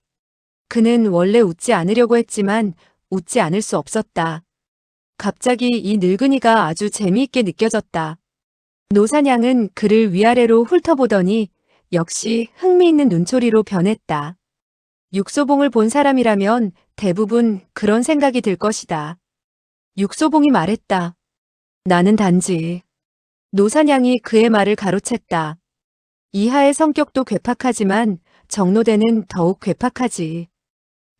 그는 원래 웃지 않으려고 했지만 웃지 않을 수 없었다. 갑자기 이 늙은이가 아주 재미있게 느껴졌다. 노사냥은 그를 위아래로 훑어보더니 역시 흥미있는 눈초리로 변했다. 육소봉을 본 사람이라면 대부분 그런 생각이 들 것이다. 육소봉이 말했다. 나는 단지. 노사냥이 그의 말을 가로챘다. 이하의 성격도 괴팍하지만 정노대는 더욱 괴팍하지.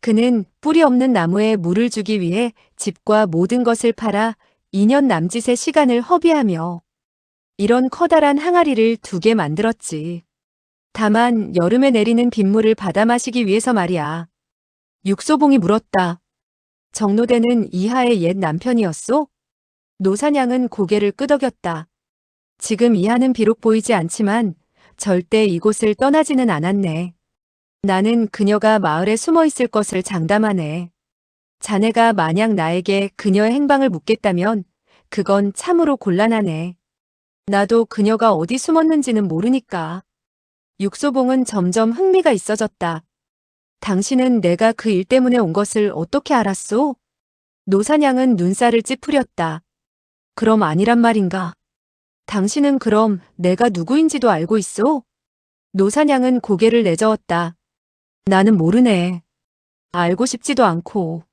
그는 뿌리 없는 나무에 물을 주기 위해 집과 모든 것을 팔아 2년 남짓의 시간을 허비하며 이런 커다란 항아리를 2개 만들었지. 다만 여름에 내리는 빗물을 받아 마시기 위해서 말이야. 육소봉이 물었다. 정노대는 이하의 옛 남편이었소? 노사냥은 고개를 끄덕였다. 지금 이하는 비록 보이지 않지만 절대 이곳을 떠나지는 않았네. 나는 그녀가 마을에 숨어 있을 것을 장담하네. 자네가 만약 나에게 그녀의 행방을 묻겠다면 그건 참으로 곤란하네. 나도 그녀가 어디 숨었는지는 모르니까. 육소봉은 점점 흥미가 있어졌다. 당신은 내가 그 일 때문에 온 것을 어떻게 알았소? 노사냥은 눈살을 찌푸렸다. 그럼 아니란 말인가? 당신은 그럼 내가 누구인지도 알고 있소? 노사냥은 고개를 내저었다. 나는 모르네. 알고 싶지도 않고.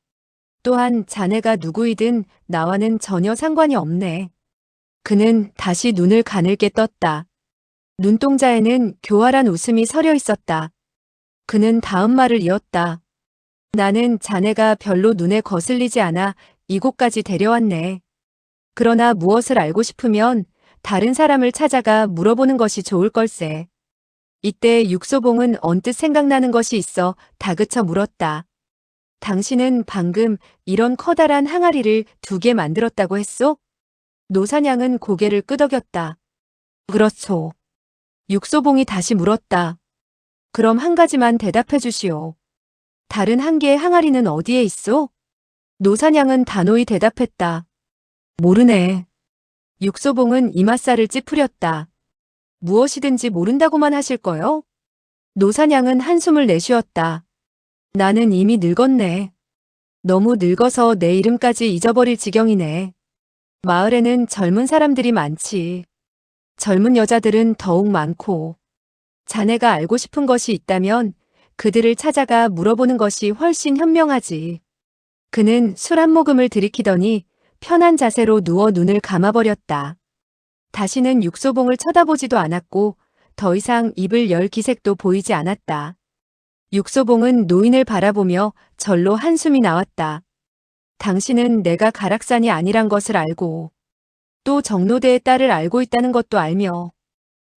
또한 자네가 누구이든 나와는 전혀 상관이 없네. 그는 다시 눈을 가늘게 떴다. 눈동자에는 교활한 웃음이 서려 있었다. 그는 다음 말을 이었다. 나는 자네가 별로 눈에 거슬리지 않아 이곳까지 데려왔네. 그러나 무엇을 알고 싶으면 다른 사람을 찾아가 물어보는 것이 좋을 걸세. 이때 육소봉은 언뜻 생각나는 것이 있어 다그쳐 물었다. 당신은 방금 이런 커다란 항아리를 2개 만들었다고 했소? 노사냥은 고개를 끄덕였다. 그렇소. 육소봉이 다시 물었다. 그럼 한 가지만 대답해 주시오. 다른 한 개의 항아리는 어디에 있소? 노사냥은 단호히 대답했다. 모르네. 육소봉은 이맛살을 찌푸렸다. 무엇이든지 모른다고만 하실 거요? 노사냥은 한숨을 내쉬었다. 나는 이미 늙었네. 너무 늙어서 내 이름까지 잊어버릴 지경이네. 마을에는 젊은 사람들이 많지. 젊은 여자들은 더욱 많고. 자네가 알고 싶은 것이 있다면 그들을 찾아가 물어보는 것이 훨씬 현명하지. 그는 술 한 모금을 들이키더니 편한 자세로 누워 눈을 감아버렸다. 다시는 육소봉을 쳐다보지도 않았고 더 이상 입을 열 기색도 보이지 않았다. 육소봉은 노인을 바라보며 절로 한숨이 나왔다. 당신은 내가 가락산이 아니란 것을 알고 또 정노대의 딸을 알고 있다는 것도 알며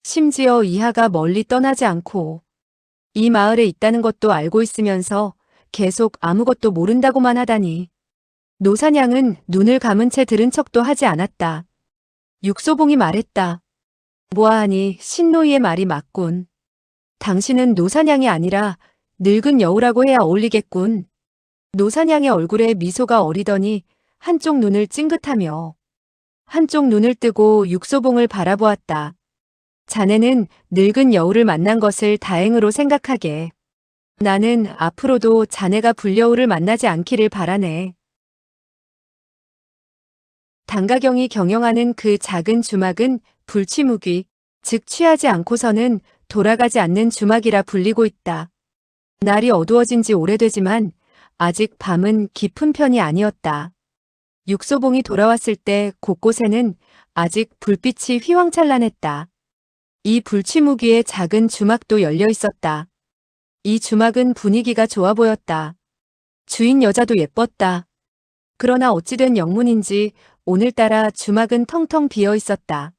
심지어 이하가 멀리 떠나지 않고 이 마을에 있다는 것도 알고 있으면서 계속 아무것도 모른다고만 하다니. 노사냥은 눈을 감은 채 들은 척도 하지 않았다. 육소봉이 말했다. 보아하니 신노이의 말이 맞군. 당신은 노사냥이 아니라 늙은 여우라고 해야 어울리겠군. 노사냥의 얼굴에 미소가 어리더니 한쪽 눈을 찡긋하며 한쪽 눈을 뜨고 육소봉을 바라보았다. 자네는 늙은 여우를 만난 것을 다행으로 생각하게. 나는 앞으로도 자네가 불여우를 만나지 않기를 바라네. 단가경이 경영하는 그 작은 주막은 불취무귀, 즉 취하지 않고서는 돌아가지 않는 주막이라 불리고 있다. 날이 어두워진 지 오래되지만 아직 밤은 깊은 편이 아니었다. 육소봉이 돌아왔을 때 곳곳에는 아직 불빛이 휘황찬란했다. 이 불취무귀의 작은 주막도 열려 있었다. 이 주막은 분위기가 좋아 보였다. 주인 여자도 예뻤다. 그러나 어찌된 영문인지 오늘따라 주막은 텅텅 비어 있었다.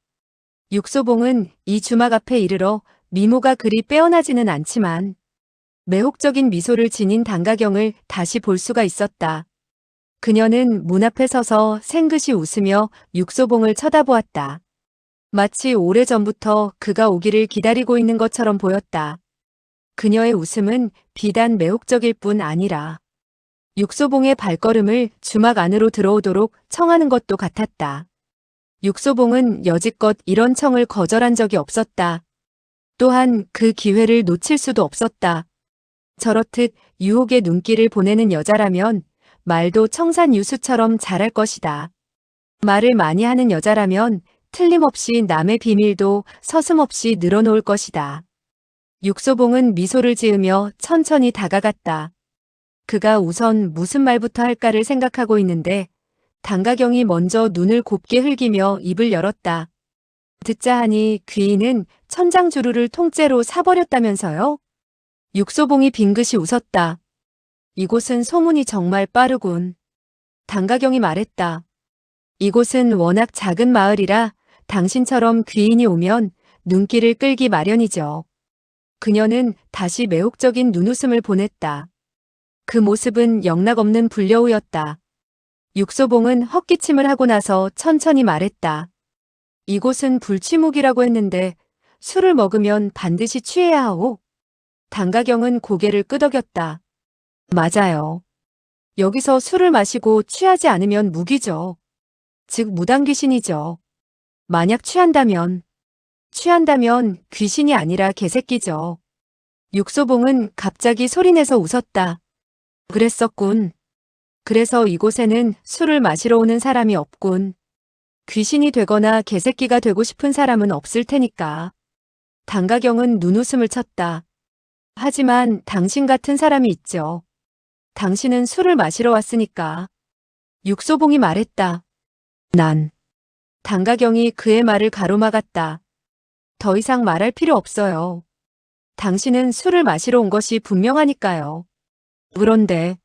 육소봉은 이 주막 앞에 이르러 미모가 그리 빼어나지는 않지만 매혹적인 미소를 지닌 단가경을 다시 볼 수가 있었다. 그녀는 문 앞에 서서 생긋이 웃으며 육소봉을 쳐다보았다. 마치 오래전부터 그가 오기를 기다리고 있는 것처럼 보였다. 그녀의 웃음은 비단 매혹적일 뿐 아니라 육소봉의 발걸음을 주막 안으로 들어오도록 청하는 것도 같았다. 육소봉은 여지껏 이런 청을 거절한 적이 없었다. 또한 그 기회를 놓칠 수도 없었다. 저렇듯 유혹의 눈길을 보내는 여자라면 말도 청산유수처럼 잘할 것이다. 말을 많이 하는 여자라면 틀림없이 남의 비밀도 서슴없이 늘어놓을 것이다. 육소봉은 미소를 지으며 천천히 다가갔다. 그가 우선 무슨 말부터 할까를 생각하고 있는데 단가경이 먼저 눈을 곱게 흘기며 입을 열었다. 듣자 하니 귀인은 천장주루를 통째로 사버렸다면서요? 육소봉이 빙긋이 웃었다. 이곳은 소문이 정말 빠르군. 단가경이 말했다. 이곳은 워낙 작은 마을이라 당신처럼 귀인이 오면 눈길을 끌기 마련이죠. 그녀는 다시 매혹적인 눈웃음을 보냈다. 그 모습은 영락없는 불려우였다. 육소봉은 헛기침을 하고 나서 천천히 말했다. 이곳은 불취묵이라고 했는데 술을 먹으면 반드시 취해야 하오. 단가경은 고개를 끄덕였다. 맞아요. 여기서 술을 마시고 취하지 않으면 무기죠. 즉 무당귀신이죠. 만약 취한다면 귀신이 아니라 개새끼죠. 육소봉은 갑자기 소리내서 웃었다. 그랬었군. 그래서 이곳에는 술을 마시러 오는 사람이 없군. 귀신이 되거나 개새끼가 되고 싶은 사람은 없을 테니까. 단가경은 눈웃음을 쳤다. 하지만 당신 같은 사람이 있죠. 당신은 술을 마시러 왔으니까. 육소봉이 말했다. 난. 단가경이 그의 말을 가로막았다. 더 이상 말할 필요 없어요. 당신은 술을 마시러 온 것이 분명하니까요. 그런데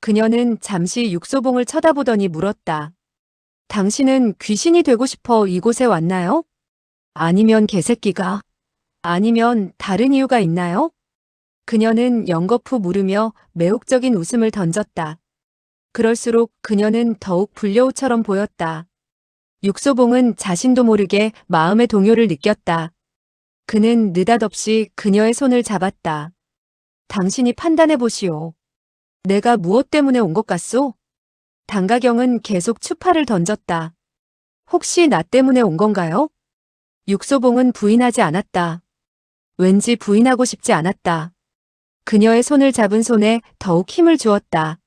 그녀는 잠시 육소봉을 쳐다보더니 물었다. 당신은 귀신이 되고 싶어 이곳에 왔나요? 아니면 개새끼가? 아니면 다른 이유가 있나요? 그녀는 연거푸 물으며 매혹적인 웃음을 던졌다. 그럴수록 그녀는 더욱 불려우처럼 보였다. 육소봉은 자신도 모르게 마음의 동요를 느꼈다. 그는 느닷없이 그녀의 손을 잡았다. 당신이 판단해 보시오. 내가 무엇 때문에 온 것 같소? 단가경은 계속 추파를 던졌다. 혹시 나 때문에 온 건가요? 육소봉은 부인하지 않았다. 왠지 부인하고 싶지 않았다. 그녀의 손을 잡은 손에 더욱 힘을 주었다.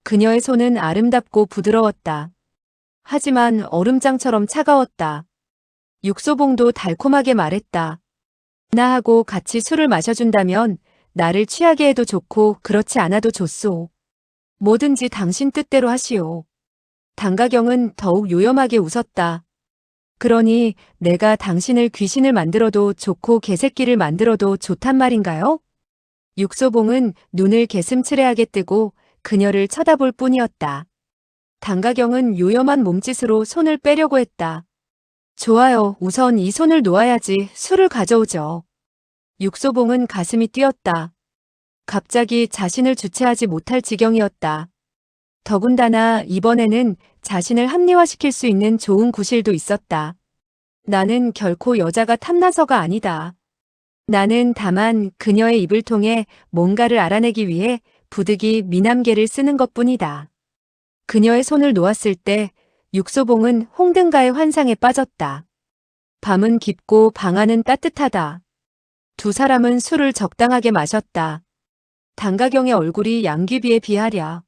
그녀의 손은 아름답고 부드러웠다. 하지만 얼음장처럼 차가웠다. 육소봉도 달콤하게 말했다. 나하고 같이 술을 마셔준다면 나를 취하게 해도 좋고 그렇지 않아도 좋소. 뭐든지 당신 뜻대로 하시오. 단가경은 더욱 요염하게 웃었다. 그러니 내가 당신을 귀신을 만들어도 좋고 개새끼를 만들어도 좋단 말인가요? 육소봉은 눈을 개슴츠레하게 뜨고 그녀를 쳐다볼 뿐이었다. 단가경은 요염한 몸짓으로 손을 빼려고 했다. 좋아요. 우선 이 손을 놓아야지 술을 가져오죠. 육소봉은 가슴이 뛰었다. 갑자기 자신을 주체하지 못할 지경이었다. 더군다나 이번에는 자신을 합리화시킬 수 있는 좋은 구실도 있었다. 나는 결코 여자가 탐나서가 아니다. 나는 다만 그녀의 입을 통해 뭔가를 알아내기 위해 부득이 미남계를 쓰는 것뿐이다. 그녀의 손을 놓았을 때 육소봉은 홍등가의 환상에 빠졌다. 밤은 깊고 방 안은 따뜻하다. 두 사람은 술을 적당하게 마셨다. 단가경의 얼굴이 양귀비에 비하랴.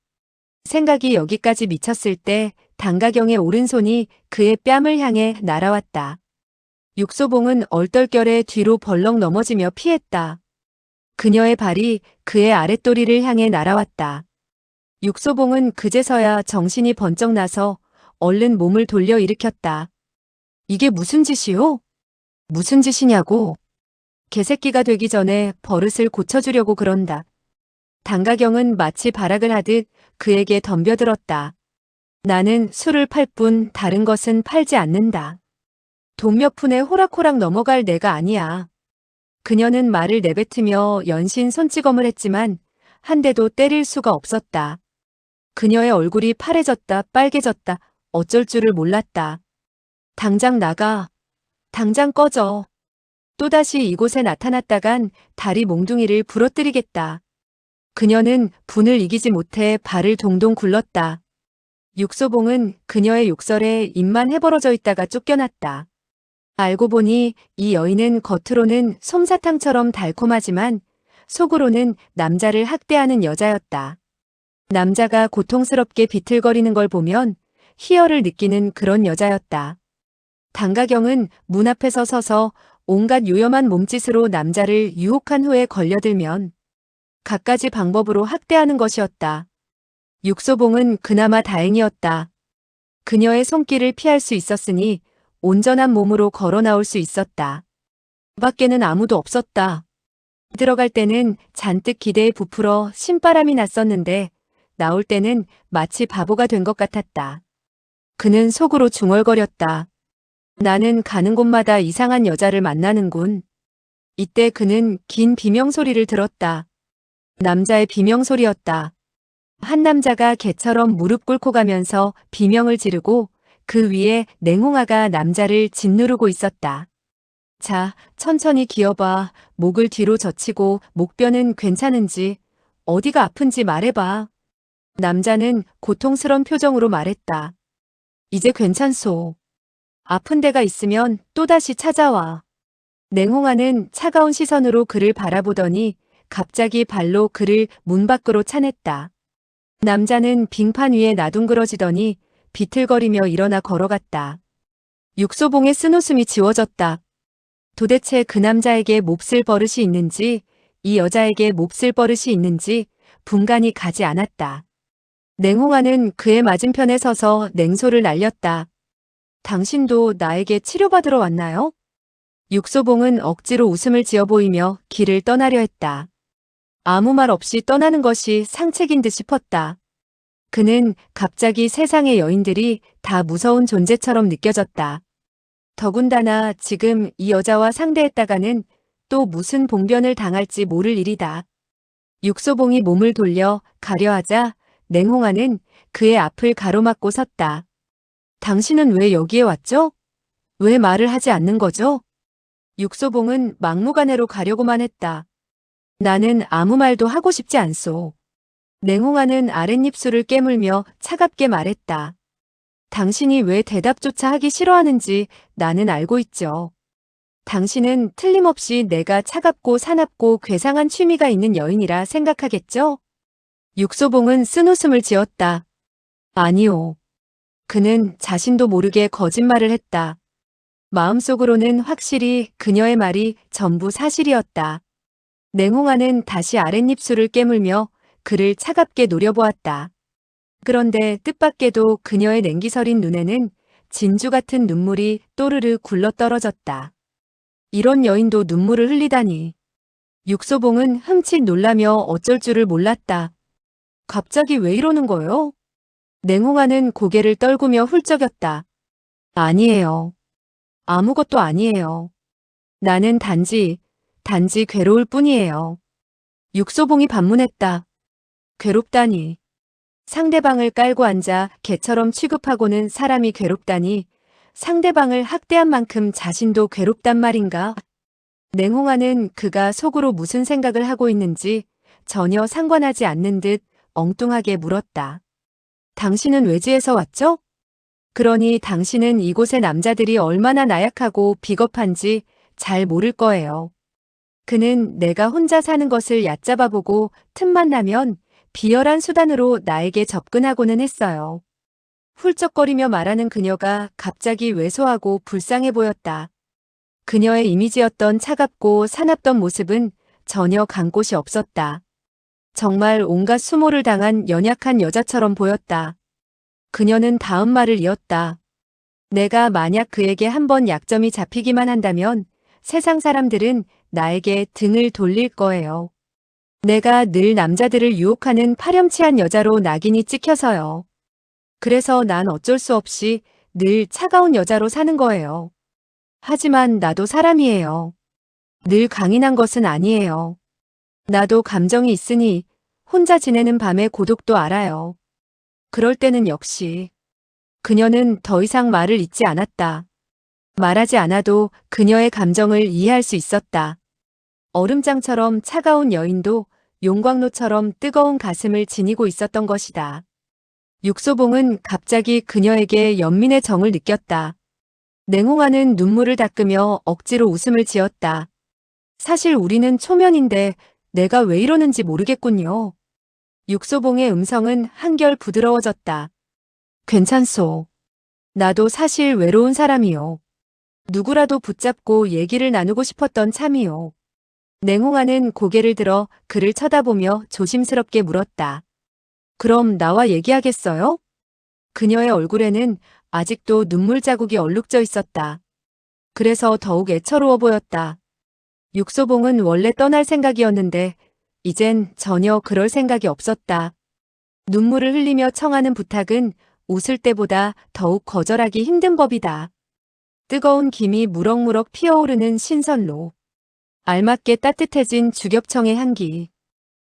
생각이 여기까지 미쳤을 때 단가경의 오른손이 그의 뺨을 향해 날아왔다. 육소봉은 얼떨결에 뒤로 벌렁 넘어지며 피했다. 그녀의 발이 그의 아랫도리를 향해 날아왔다. 육소봉은 그제서야 정신이 번쩍 나서 얼른 몸을 돌려 일으켰다. 이게 무슨 짓이오? 무슨 짓이냐고. 개새끼가 되기 전에 버릇을 고쳐주려고 그런다. 단가경은 마치 발악을 하듯 그에게 덤벼들었다. 나는 술을 팔 뿐 다른 것은 팔지 않는다. 돈 몇 푼에 호락호락 넘어갈 내가 아니야. 그녀는 말을 내뱉으며 연신 손찌검을 했지만 한 대도 때릴 수가 없었다. 그녀의 얼굴이 파래졌다 빨개졌다 어쩔 줄을 몰랐다. 당장 나가. 당장 꺼져. 또다시 이곳에 나타났다간 다리 몽둥이를 부러뜨리겠다. 그녀는 분을 이기지 못해 발을 동동 굴렀다. 육소봉은 그녀의 욕설에 입만 해벌어져 있다가 쫓겨났다. 알고 보니 이 여인은 겉으로는 솜사탕처럼 달콤하지만 속으로는 남자를 학대하는 여자였다. 남자가 고통스럽게 비틀거리는 걸 보면 희열을 느끼는 그런 여자였다. 단가경은 문 앞에서 서서 온갖 요염한 몸짓으로 남자를 유혹한 후에 걸려들면 갖가지 방법으로 학대하는 것이었다. 육소봉은 그나마 다행이었다. 그녀의 손길을 피할 수 있었으니 온전한 몸으로 걸어 나올 수 있었다. 그 밖에는 아무도 없었다. 들어갈 때는 잔뜩 기대에 부풀어 신바람이 났었는데 나올 때는 마치 바보가 된 것 같았다. 그는 속으로 중얼거렸다. 나는 가는 곳마다 이상한 여자를 만나는군. 이때 그는 긴 비명소리를 들었다. 남자의 비명소리였다. 한 남자가 개처럼 무릎 꿇고 가면서 비명을 지르고 그 위에 냉홍아가 남자를 짓누르고 있었다. 자, 천천히 기어봐. 목을 뒤로 젖히고 목뼈는 괜찮은지, 어디가 아픈지 말해봐. 남자는 고통스런 표정으로 말했다. 이제 괜찮소. 아픈 데가 있으면 또다시 찾아와. 냉홍아는 차가운 시선으로 그를 바라보더니 갑자기 발로 그를 문 밖으로 차냈다. 남자는 빙판 위에 나둥그러지더니 비틀거리며 일어나 걸어갔다. 육소봉의 쓴웃음이 지워졌다. 도대체 그 남자에게 몹쓸 버릇이 있는지, 이 여자에게 몹쓸 버릇이 있는지 분간이 가지 않았다. 냉홍아는 그의 맞은편에 서서 냉소를 날렸다. 당신도 나에게 치료받으러 왔나요? 육소봉은 억지로 웃음을 지어 보이며 길을 떠나려 했다. 아무 말 없이 떠나는 것이 상책인 듯 싶었다. 그는 갑자기 세상의 여인들이 다 무서운 존재처럼 느껴졌다. 더군다나 지금 이 여자와 상대했다가는 또 무슨 봉변을 당할지 모를 일이다. 육소봉이 몸을 돌려 가려하자 냉홍아는 그의 앞을 가로막고 섰다. 당신은 왜 여기에 왔죠? 왜 말을 하지 않는 거죠? 육소봉은 막무가내로 가려고만 했다. 나는 아무 말도 하고 싶지 않소. 냉홍아는 아랫입술을 깨물며 차갑게 말했다. 당신이 왜 대답조차 하기 싫어하는지 나는 알고 있죠. 당신은 틀림없이 내가 차갑고 사납고 괴상한 취미가 있는 여인이라 생각하겠죠? 육소봉은 쓴웃음을 지었다. 아니요. 그는 자신도 모르게 거짓말을 했다. 마음속으로는 확실히 그녀의 말이 전부 사실이었다. 냉홍아는 다시 아랫입술을 깨물며 그를 차갑게 노려보았다. 그런데 뜻밖에도 그녀의 냉기서린 눈에는 진주 같은 눈물이 또르르 굴러떨어졌다. 이런 여인도 눈물을 흘리다니. 육소봉은 흠칫 놀라며 어쩔 줄을 몰랐다. 갑자기 왜 이러는 거요? 냉홍아는 고개를 떨구며 훌쩍였다. 아니에요. 아무것도 아니에요. 나는 단지 괴로울 뿐이에요. 육소봉이 반문했다. 괴롭다니. 상대방을 깔고 앉아 개처럼 취급하고는 사람이 괴롭다니 상대방을 학대한 만큼 자신도 괴롭단 말인가? 냉홍아는 그가 속으로 무슨 생각을 하고 있는지 전혀 상관하지 않는 듯 엉뚱하게 물었다. 당신은 외지에서 왔죠? 그러니 당신은 이곳의 남자들이 얼마나 나약하고 비겁한지 잘 모를 거예요. 그는 내가 혼자 사는 것을 얕잡아보고 틈만 나면 비열한 수단으로 나에게 접근하고는 했어요. 훌쩍거리며 말하는 그녀가 갑자기 왜소하고 불쌍해 보였다. 그녀의 이미지였던 차갑고 사납던 모습은 전혀 간 곳이 없었다. 정말 온갖 수모를 당한 연약한 여자처럼 보였다. 그녀는 다음 말을 이었다. 내가 만약 그에게 한번 약점이 잡히기만 한다면 세상 사람들은 나에게 등을 돌릴 거예요. 내가 늘 남자들을 유혹하는 파렴치한 여자로 낙인이 찍혀서요. 그래서 난 어쩔 수 없이 늘 차가운 여자로 사는 거예요. 하지만 나도 사람이에요. 늘 강인한 것은 아니에요. 나도 감정이 있으니 혼자 지내는 밤의 고독도 알아요. 그럴 때는 역시 그녀는 더 이상 말을 잇지 않았다. 말하지 않아도 그녀의 감정을 이해할 수 있었다. 얼음장처럼 차가운 여인도 용광로처럼 뜨거운 가슴을 지니고 있었던 것이다. 육소봉은 갑자기 그녀에게 연민의 정을 느꼈다. 냉홍아는 눈물을 닦으며 억지로 웃음을 지었다. 사실 우리는 초면인데 내가 왜 이러는지 모르겠군요. 육소봉의 음성은 한결 부드러워졌다. 괜찮소. 나도 사실 외로운 사람이요. 누구라도 붙잡고 얘기를 나누고 싶었던 참이요. 냉홍아는 고개를 들어 그를 쳐다보며 조심스럽게 물었다. 그럼 나와 얘기하겠어요? 그녀의 얼굴에는 아직도 눈물 자국이 얼룩져 있었다. 그래서 더욱 애처로워 보였다. 육소봉은 원래 떠날 생각이었는데 이젠 전혀 그럴 생각이 없었다. 눈물을 흘리며 청하는 부탁은 웃을 때보다 더욱 거절하기 힘든 법이다. 뜨거운 김이 무럭무럭 피어오르는 신선로. 알맞게 따뜻해진 주겹청의 향기.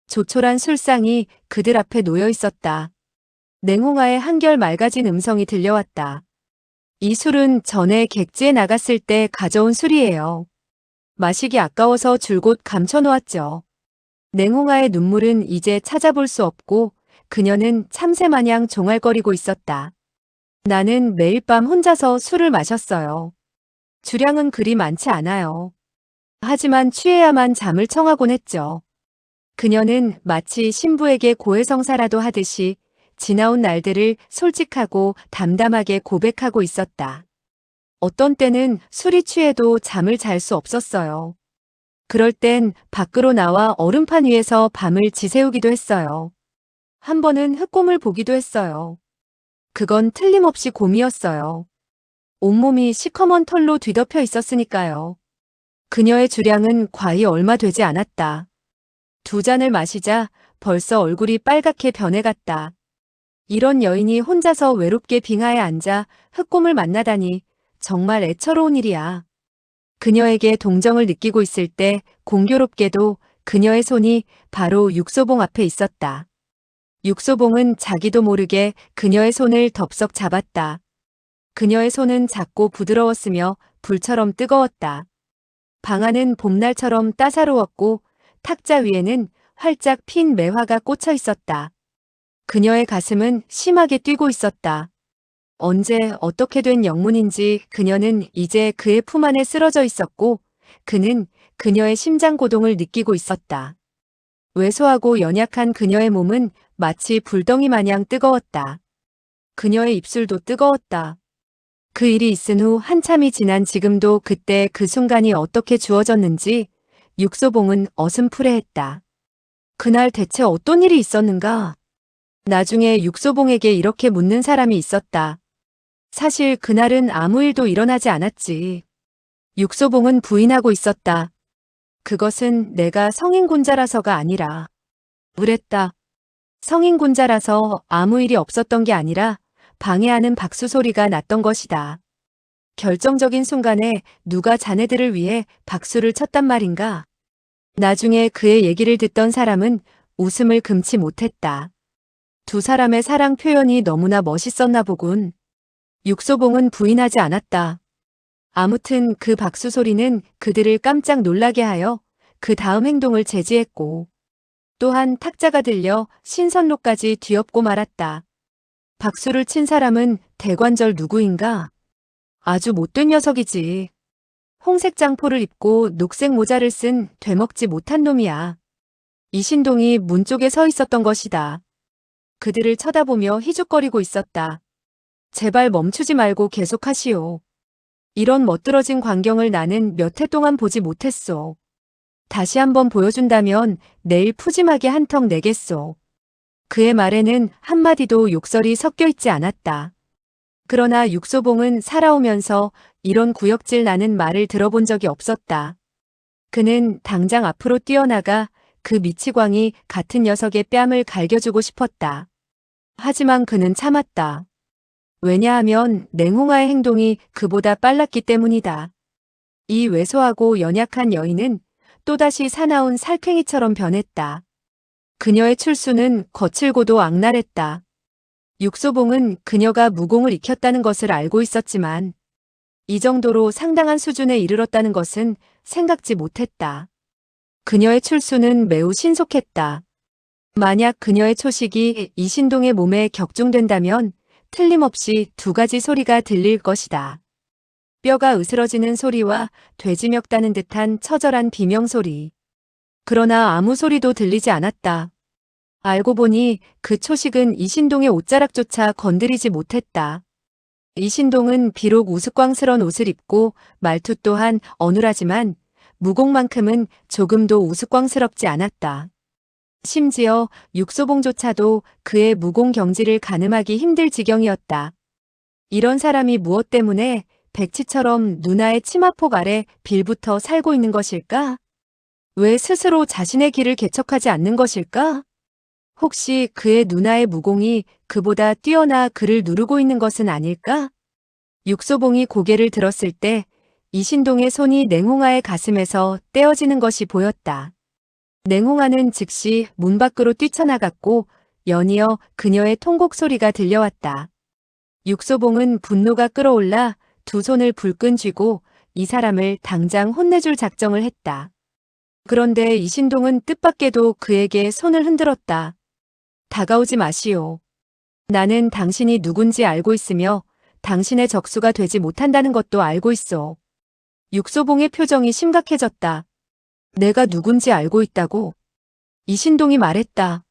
조촐한 술상이 그들 앞에 놓여 있었다. 냉홍아의 한결 맑아진 음성이 들려왔다. 이 술은 전에 객지에 나갔을 때 가져온 술이에요. 마시기 아까워서 줄곧 감춰놓았죠. 냉홍아의 눈물은 이제 찾아볼 수 없고 그녀는 참새마냥 종알거리고 있었다. 나는 매일 밤 혼자서 술을 마셨어요. 주량은 그리 많지 않아요. 하지만 취해야만 잠을 청하곤 했죠. 그녀는 마치 신부에게 고해성사라도 하듯이 지나온 날들을 솔직하고 담담하게 고백하고 있었다. 어떤 때는 술이 취해도 잠을 잘 수 없었어요. 그럴 땐 밖으로 나와 얼음판 위에서 밤을 지새우기도 했어요. 한 번은 흑곰을 보기도 했어요. 그건 틀림없이 곰이었어요. 온몸이 시커먼 털로 뒤덮여 있었으니까요. 그녀의 주량은 과히 얼마 되지 않았다. 2잔을 마시자 벌써 얼굴이 빨갛게 변해갔다. 이런 여인이 혼자서 외롭게 빙하에 앉아 흑곰을 만나다니 정말 애처로운 일이야. 그녀에게 동정을 느끼고 있을 때 공교롭게도 그녀의 손이 바로 육소봉 앞에 있었다. 육소봉은 자기도 모르게 그녀의 손을 덥석 잡았다. 그녀의 손은 작고 부드러웠으며 불처럼 뜨거웠다. 방 안은 봄날처럼 따사로웠고 탁자 위에는 활짝 핀 매화가 꽂혀 있었다. 그녀의 가슴은 심하게 뛰고 있었다. 언제 어떻게 된 영문인지 그녀는 이제 그의 품 안에 쓰러져 있었고 그는 그녀의 심장 고동을 느끼고 있었다. 왜소하고 연약한 그녀의 몸은 마치 불덩이 마냥 뜨거웠다. 그녀의 입술도 뜨거웠다. 그 일이 있은 후 한참이 지난 지금도 그때 그 순간이 어떻게 주어졌는지 육소봉은 어슴푸레했다. 그날 대체 어떤 일이 있었는가? 나중에 육소봉에게 이렇게 묻는 사람이 있었다. 사실 그날은 아무 일도 일어나지 않았지. 육소봉은 부인하고 있었다. 그것은 내가 성인군자라서가 아니라. 그랬다. 성인군자라서 아무 일이 없었던 게 아니라 방해하는 박수 소리가 났던 것이다. 결정적인 순간에 누가 자네들을 위해 박수를 쳤단 말인가? 나중에 그의 얘기를 듣던 사람은 웃음을 금치 못했다. 2사람의 사랑 표현이 너무나 멋있었나 보군. 육소봉은 부인하지 않았다. 아무튼 그 박수 소리는 그들을 깜짝 놀라게 하여 그 다음 행동을 제지했고 또한 탁자가 들려 신선로까지 뒤엎고 말았다. 박수를 친 사람은 대관절 누구인가? 아주 못된 녀석이지. 홍색 장포를 입고 녹색 모자를 쓴 되먹지 못한 놈이야. 이신동이 문 쪽에 서 있었던 것이다. 그들을 쳐다보며 희죽거리고 있었다. 제발 멈추지 말고 계속하시오. 이런 멋들어진 광경을 나는 몇 해 동안 보지 못했소. 다시 한번 보여준다면 내일 푸짐하게 한턱 내겠소. 그의 말에는 한마디도 욕설이 섞여 있지 않았다. 그러나 육소봉은 살아오면서 이런 구역질 나는 말을 들어본 적이 없었다. 그는 당장 앞으로 뛰어나가 그 미치광이 같은 녀석의 뺨을 갈겨주고 싶었다. 하지만 그는 참았다. 왜냐하면 냉홍아의 행동이 그보다 빨랐기 때문이다. 이 왜소하고 연약한 여인은 또다시 사나운 살쾡이처럼 변했다. 그녀의 출수는 거칠고도 악랄했다. 육소봉은 그녀가 무공을 익혔다는 것을 알고 있었지만 이 정도로 상당한 수준에 이르렀다는 것은 생각지 못했다. 그녀의 출수는 매우 신속했다. 만약 그녀의 초식이 이신동의 몸에 격중된다면 틀림없이 2가지 소리가 들릴 것이다. 뼈가 으스러지는 소리와 돼지 멱다는 듯한 처절한 비명소리. 그러나 아무 소리도 들리지 않았다. 알고 보니 그 초식은 이신동의 옷자락조차 건드리지 못했다. 이신동은 비록 우스꽝스런 옷을 입고 말투 또한 어눌하지만 무공만큼은 조금도 우스꽝스럽지 않았다. 심지어 육소봉조차도 그의 무공 경지를 가늠하기 힘들 지경이었다. 이런 사람이 무엇 때문에 백치처럼 누나의 치마폭 아래 빌부터 살고 있는 것일까? 왜 스스로 자신의 길을 개척하지 않는 것일까? 혹시 그의 누나의 무공이 그보다 뛰어나 그를 누르고 있는 것은 아닐까? 육소봉이 고개를 들었을 때 이신동의 손이 냉홍아의 가슴에서 떼어지는 것이 보였다. 냉홍아는 즉시 문 밖으로 뛰쳐나갔고 연이어 그녀의 통곡 소리가 들려왔다. 육소봉은 분노가 끓어올라 두 손을 불끈 쥐고 이 사람을 당장 혼내줄 작정을 했다. 그런데 이신동은 뜻밖에도 그에게 손을 흔들었다. 다가오지 마시오. 나는 당신이 누군지 알고 있으며 당신의 적수가 되지 못한다는 것도 알고 있어. 육소봉의 표정이 심각해졌다. 내가 누군지 알고 있다고? 이신동이 말했다.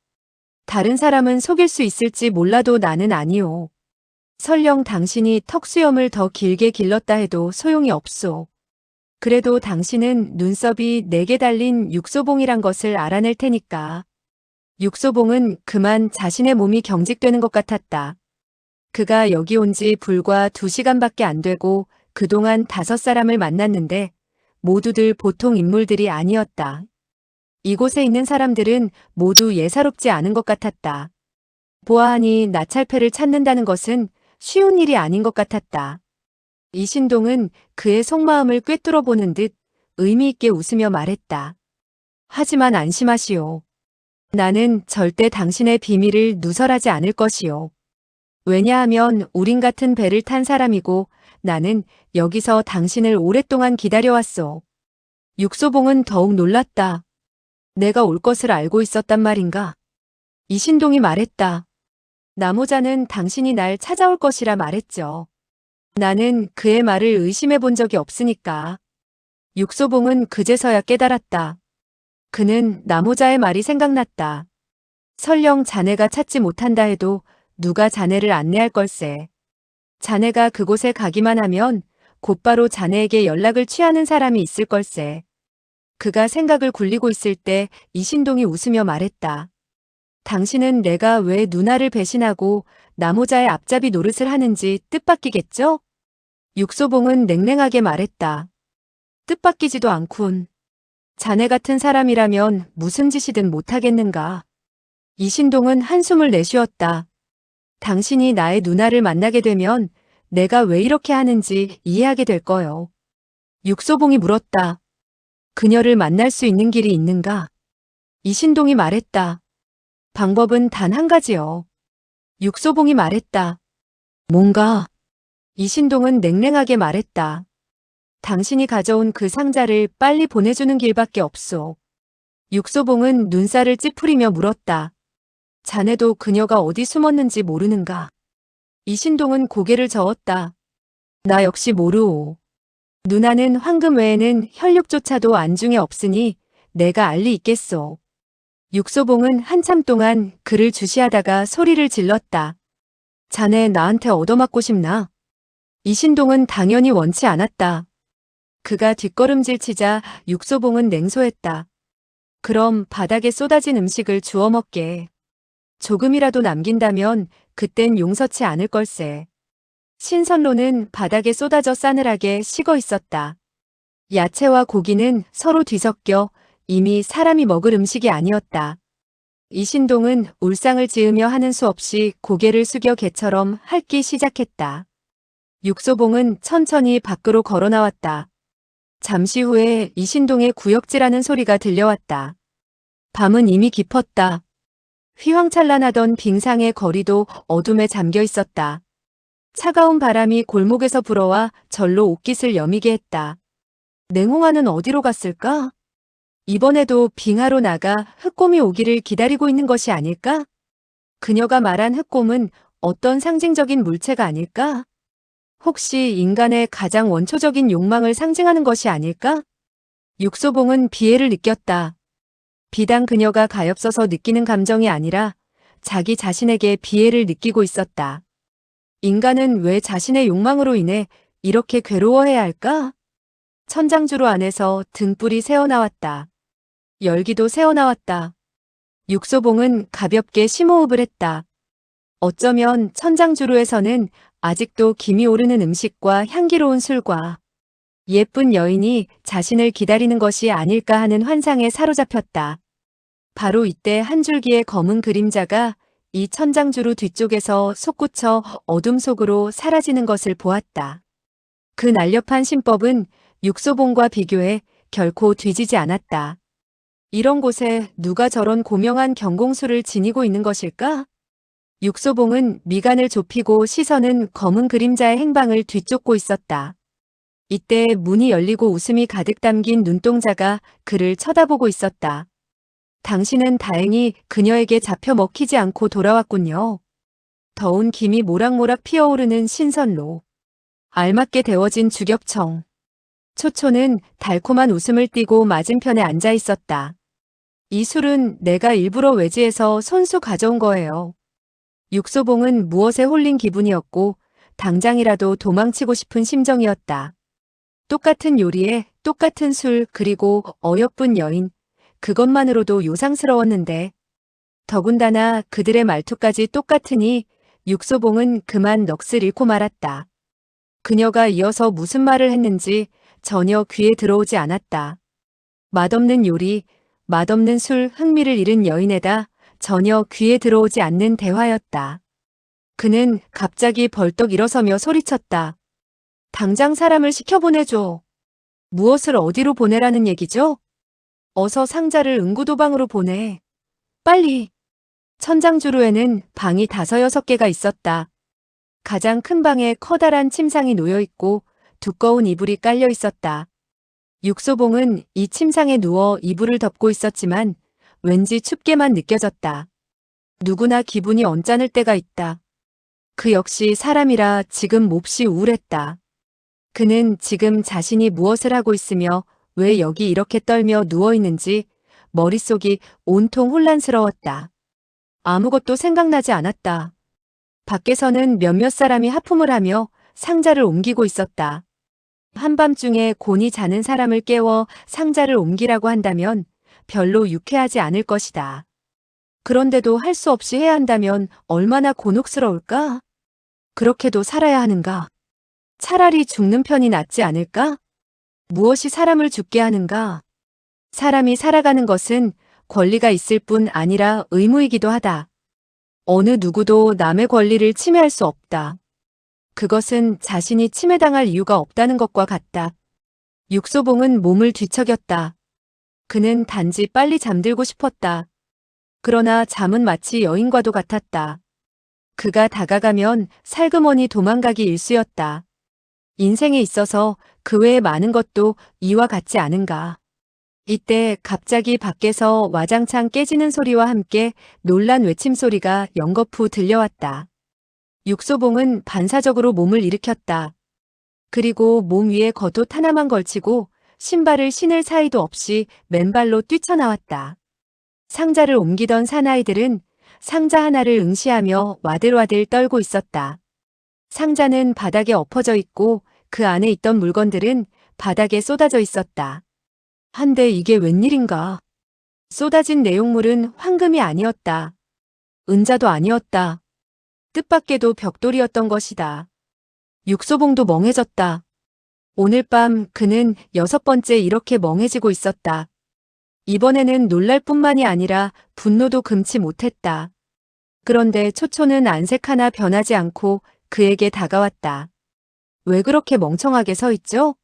다른 사람은 속일 수 있을지 몰라도 나는 아니오. 설령 당신이 턱수염을 더 길게 길렀다 해도 소용이 없소. 그래도 당신은 눈썹이 4개 달린 육소봉이란 것을 알아낼 테니까. 육소봉은 그만 자신의 몸이 경직되는 것 같았다. 그가 여기 온 지 불과 2시간밖에 안 되고 그동안 5사람을 만났는데 모두들 보통 인물들이 아니었다. 이곳에 있는 사람들은 모두 예사롭지 않은 것 같았다. 보아하니 나찰패를 찾는다는 것은 쉬운 일이 아닌 것 같았다. 이신동은 그의 속마음을 꿰뚫어 보는 듯 의미 있게 웃으며 말했다. 하지만 안심하시오. 나는 절대 당신의 비밀을 누설하지 않을 것이오. 왜냐하면 우린 같은 배를 탄 사람이고 나는 여기서 당신을 오랫동안 기다려왔소. 육소봉은 더욱 놀랐다. 내가 올 것을 알고 있었단 말인가? 이신동이 말했다. 나모자는 당신이 날 찾아올 것이라 말했죠. 나는 그의 말을 의심해 본 적이 없으니까. 육소봉은 그제서야 깨달았다. 그는 나모자의 말이 생각났다. 설령 자네가 찾지 못한다 해도 누가 자네를 안내할 걸세. 자네가 그곳에 가기만 하면 곧바로 자네에게 연락을 취하는 사람이 있을 걸세. 그가 생각을 굴리고 있을 때 이신동이 웃으며 말했다. 당신은 내가 왜 누나를 배신하고 나모자의 앞잡이 노릇을 하는지 뜻밖이겠죠? 육소봉은 냉랭하게 말했다. 뜻밖이지도 않군. 자네 같은 사람이라면 무슨 짓이든 못하겠는가. 이신동은 한숨을 내쉬었다. 당신이 나의 누나를 만나게 되면 내가 왜 이렇게 하는지 이해하게 될 거요. 육소봉이 물었다. 그녀를 만날 수 있는 길이 있는가? 이신동이 말했다. 방법은 단 한 가지요. 육소봉이 말했다. 뭔가? 이신동은 냉랭하게 말했다. 당신이 가져온 그 상자를 빨리 보내주는 길밖에 없소. 육소봉은 눈살을 찌푸리며 물었다. 자네도 그녀가 어디 숨었는지 모르는가? 이신동은 고개를 저었다. 나 역시 모르오. 누나는 황금 외에는 혈육조차도 안중에 없으니 내가 알리 있겠소. 육소봉은 한참 동안 그를 주시하다가 소리를 질렀다. 자네 나한테 얻어맞고 싶나? 이신동은 당연히 원치 않았다. 그가 뒷걸음질 치자 육소봉은 냉소했다. 그럼 바닥에 쏟아진 음식을 주워 먹게. 조금이라도 남긴다면 그땐 용서치 않을 걸세. 신선로는 바닥에 쏟아져 싸늘하게 식어 있었다. 야채와 고기는 서로 뒤섞여 이미 사람이 먹을 음식이 아니었다. 이신동은 울상을 지으며 하는 수 없이 고개를 숙여 개처럼 핥기 시작했다. 육소봉은 천천히 밖으로 걸어 나왔다. 잠시 후에 이신동의 구역질하는 소리가 들려왔다. 밤은 이미 깊었다. 휘황찬란하던 빙상의 거리도 어둠에 잠겨 있었다. 차가운 바람이 골목에서 불어와 절로 옷깃을 여미게 했다. 냉홍아는 어디로 갔을까? 이번에도 빙하로 나가 흑곰이 오기를 기다리고 있는 것이 아닐까? 그녀가 말한 흑곰은 어떤 상징적인 물체가 아닐까? 혹시 인간의 가장 원초적인 욕망을 상징하는 것이 아닐까? 육소봉은 비애를 느꼈다. 비단 그녀가 가엾어서 느끼는 감정이 아니라 자기 자신에게 비애를 느끼고 있었다. 인간은 왜 자신의 욕망으로 인해 이렇게 괴로워해야 할까? 천장주로 안에서 등불이 새어나왔다. 열기도 새어나왔다. 육소봉은 가볍게 심호흡을 했다. 어쩌면 천장주로에서는 아직도 김이 오르는 음식과 향기로운 술과 예쁜 여인이 자신을 기다리는 것이 아닐까 하는 환상에 사로잡혔다. 바로 이때 한 줄기의 검은 그림자가 이 천장주루 뒤쪽에서 솟구쳐 어둠 속으로 사라지는 것을 보았다. 그 날렵한 신법은 육소봉과 비교해 결코 뒤지지 않았다. 이런 곳에 누가 저런 고명한 경공술을 지니고 있는 것일까? 육소봉은 미간을 좁히고 시선은 검은 그림자의 행방을 뒤쫓고 있었다. 이때 문이 열리고 웃음이 가득 담긴 눈동자가 그를 쳐다보고 있었다. 당신은 다행히 그녀에게 잡혀 먹히지 않고 돌아왔군요. 더운 김이 모락모락 피어오르는 신선로. 알맞게 데워진 주겹청. 초초는 달콤한 웃음을 띠고 맞은편에 앉아 있었다. 이 술은 내가 일부러 외지에서 손수 가져온 거예요. 육소봉은 무엇에 홀린 기분이었고 당장이라도 도망치고 싶은 심정이었다. 똑같은 요리에 똑같은 술 그리고 어여쁜 여인. 그것만으로도 요상스러웠는데 더군다나 그들의 말투까지 똑같으니 육소봉은 그만 넋을 잃고 말았다. 그녀가 이어서 무슨 말을 했는지 전혀 귀에 들어오지 않았다. 맛없는 요리, 맛없는 술, 흥미를 잃은 여인에다 전혀 귀에 들어오지 않는 대화였다. 그는 갑자기 벌떡 일어서며 소리쳤다. 당장 사람을 시켜보내줘. 무엇을 어디로 보내라는 얘기죠? 어서 상자를 응구도방으로 보내. 빨리. 천장주루에는 방이 5-6개가 있었다. 가장 큰 방에 커다란 침상이 놓여있고 두꺼운 이불이 깔려 있었다. 육소봉은 이 침상에 누워 이불을 덮고 있었지만 왠지 춥게만 느껴졌다. 누구나 기분이 언짢을 때가 있다. 그 역시 사람이라 지금 몹시 우울했다. 그는 지금 자신이 무엇을 하고 있으며 왜 여기 이렇게 떨며 누워있는지 머릿속이 온통 혼란스러웠다. 아무것도 생각나지 않았다. 밖에서는 몇몇 사람이 하품을 하며 상자를 옮기고 있었다. 한밤중에 곤히 자는 사람을 깨워 상자를 옮기라고 한다면 별로 유쾌하지 않을 것이다. 그런데도 할 수 없이 해야 한다면 얼마나 곤혹스러울까? 그렇게도 살아야 하는가? 차라리 죽는 편이 낫지 않을까? 무엇이 사람을 죽게 하는가? 사람이 살아가는 것은 권리가 있을 뿐 아니라 의무이기도 하다. 어느 누구도 남의 권리를 침해할 수 없다. 그것은 자신이 침해당할 이유가 없다는 것과 같다. 육소봉은 몸을 뒤척였다. 그는 단지 빨리 잠들고 싶었다. 그러나 잠은 마치 여인과도 같았다. 그가 다가가면 살그머니 도망가기 일쑤였다. 인생에 있어서 그 외에 많은 것도 이와 같지 않은가. 이때 갑자기 밖에서 와장창 깨지는 소리와 함께 놀란 외침소리가 연거푸 들려왔다. 육소봉은 반사적으로 몸을 일으켰다. 그리고 몸 위에 겉옷 하나만 걸치고 신발을 신을 사이도 없이 맨발로 뛰쳐나왔다. 상자를 옮기던 사나이들은 상자 하나를 응시하며 와들와들 떨고 있었다. 상자는 바닥에 엎어져 있고 그 안에 있던 물건들은 바닥에 쏟아져 있었다. 한데 이게 웬일인가? 쏟아진 내용물은 황금이 아니었다. 은자도 아니었다. 뜻밖에도 벽돌이었던 것이다. 육소봉도 멍해졌다. 오늘 밤 그는 6번째 이렇게 멍해지고 있었다. 이번에는 놀랄 뿐만이 아니라 분노도 금치 못했다. 그런데 초초는 안색 하나 변하지 않고 그에게 다가왔다. 왜 그렇게 멍청하게 서 있죠?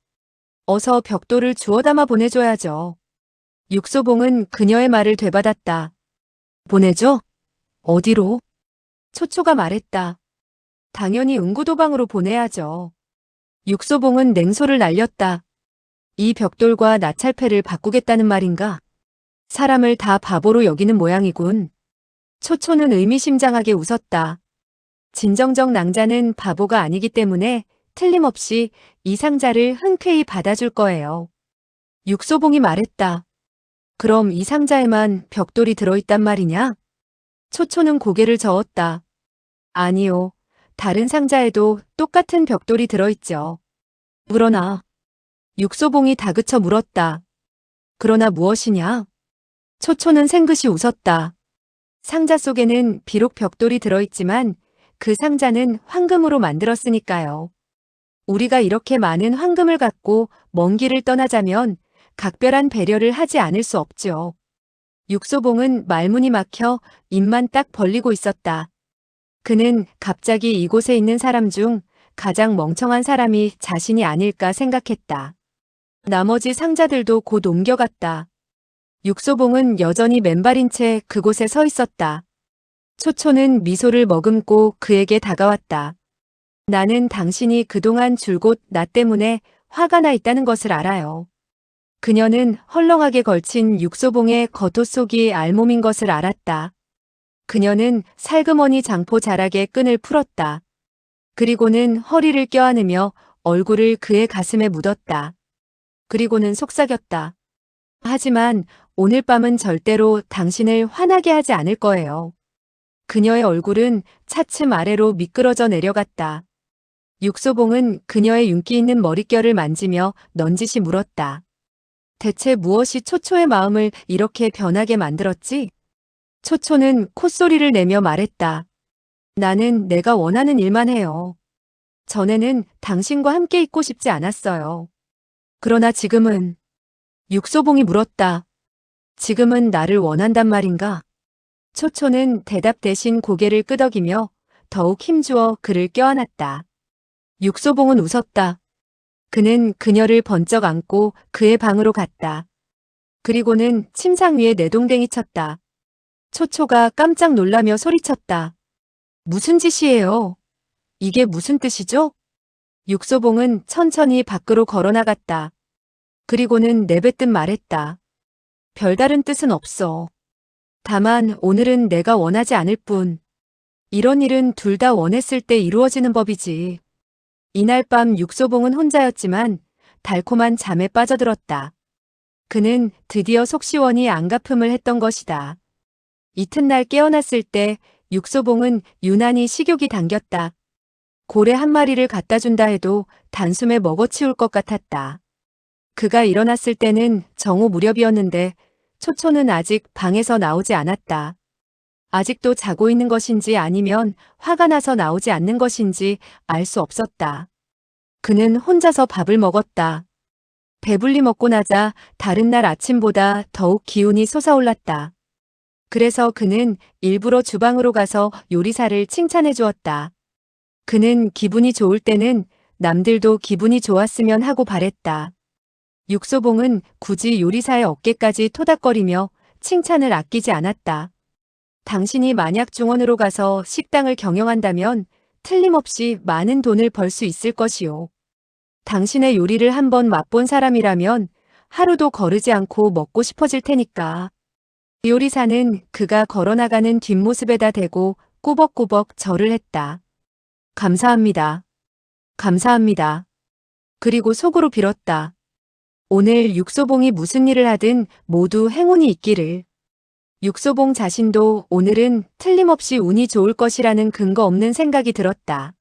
어서 벽돌을 주워 담아 보내줘야죠. 육소봉은 그녀의 말을 되받았다. 보내줘? 어디로? 초초가 말했다. 당연히 응구도방으로 보내야죠. 육소봉은 냉소를 날렸다. 이 벽돌과 나찰패를 바꾸겠다는 말인가? 사람을 다 바보로 여기는 모양이군. 초초는 의미심장하게 웃었다. 진정정 낭자는 바보가 아니기 때문에 틀림없이 이 상자를 흔쾌히 받아줄 거예요. 육소봉이 말했다. 그럼 이 상자에만 벽돌이 들어있단 말이냐? 초초는 고개를 저었다. 아니요. 다른 상자에도 똑같은 벽돌이 들어있죠. 그러나 육소봉이 다그쳐 물었다. 그러나 무엇이냐? 초초는 생긋이 웃었다. 상자 속에는 비록 벽돌이 들어있지만 그 상자는 황금으로 만들었으니까요. 우리가 이렇게 많은 황금을 갖고 먼 길을 떠나자면 각별한 배려를 하지 않을 수 없죠. 육소봉은 말문이 막혀 입만 딱 벌리고 있었다. 그는 갑자기 이곳에 있는 사람 중 가장 멍청한 사람이 자신이 아닐까 생각했다. 나머지 상자들도 곧 옮겨갔다. 육소봉은 여전히 맨발인 채 그곳에 서 있었다. 초초는 미소를 머금고 그에게 다가왔다. 나는 당신이 그동안 줄곧 나 때문에 화가 나 있다는 것을 알아요. 그녀는 헐렁하게 걸친 육소봉의 겉옷 속이 알몸인 것을 알았다. 그녀는 살그머니 장포 자락의 끈을 풀었다. 그리고는 허리를 껴안으며 얼굴을 그의 가슴에 묻었다. 그리고는 속삭였다. 하지만 오늘 밤은 절대로 당신을 화나게 하지 않을 거예요. 그녀의 얼굴은 차츰 아래로 미끄러져 내려갔다. 육소봉은 그녀의 윤기 있는 머릿결을 만지며 넌지시 물었다. 대체 무엇이 초초의 마음을 이렇게 변하게 만들었지? 초초는 콧소리를 내며 말했다. 나는 내가 원하는 일만 해요. 전에는 당신과 함께 있고 싶지 않았어요. 그러나 지금은, 육소봉이 물었다. 지금은 나를 원한단 말인가? 초초는 대답 대신 고개를 끄덕이며 더욱 힘주어 그를 껴안았다. 육소봉은 웃었다. 그는 그녀를 번쩍 안고 그의 방으로 갔다. 그리고는 침상 위에 내동댕이 쳤다. 초초가 깜짝 놀라며 소리쳤다. 무슨 짓이에요? 이게 무슨 뜻이죠? 육소봉은 천천히 밖으로 걸어나갔다. 그리고는 내뱉듯 말했다. 별다른 뜻은 없어. 다만 오늘은 내가 원하지 않을 뿐. 이런 일은 둘 다 원했을 때 이루어지는 법이지. 이날 밤 육소봉은 혼자였지만 달콤한 잠에 빠져들었다. 그는 드디어 속시원히 안가품을 했던 것이다. 이튿날 깨어났을 때 육소봉은 유난히 식욕이 당겼다. 고래 한 마리를 갖다 준다 해도 단숨에 먹어치울 것 같았다. 그가 일어났을 때는 정오 무렵이었는데 초초는 아직 방에서 나오지 않았다. 아직도 자고 있는 것인지 아니면 화가 나서 나오지 않는 것인지 알 수 없었다. 그는 혼자서 밥을 먹었다. 배불리 먹고 나자 다른 날 아침보다 더욱 기운이 솟아올랐다. 그래서 그는 일부러 주방으로 가서 요리사를 칭찬해 주었다. 그는 기분이 좋을 때는 남들도 기분이 좋았으면 하고 바랬다. 육소봉은 굳이 요리사의 어깨까지 토닥거리며 칭찬을 아끼지 않았다. 당신이 만약 중원으로 가서 식당을 경영한다면 틀림없이 많은 돈을 벌 수 있을 것이요. 당신의 요리를 한번 맛본 사람이라면 하루도 거르지 않고 먹고 싶어질 테니까. 요리사는 그가 걸어나가는 뒷모습에다 대고 꾸벅꾸벅 절을 했다. 감사합니다. 감사합니다. 그리고 속으로 빌었다. 오늘 육소봉이 무슨 일을 하든 모두 행운이 있기를. 육소봉 자신도 오늘은 틀림없이 운이 좋을 것이라는 근거 없는 생각이 들었다.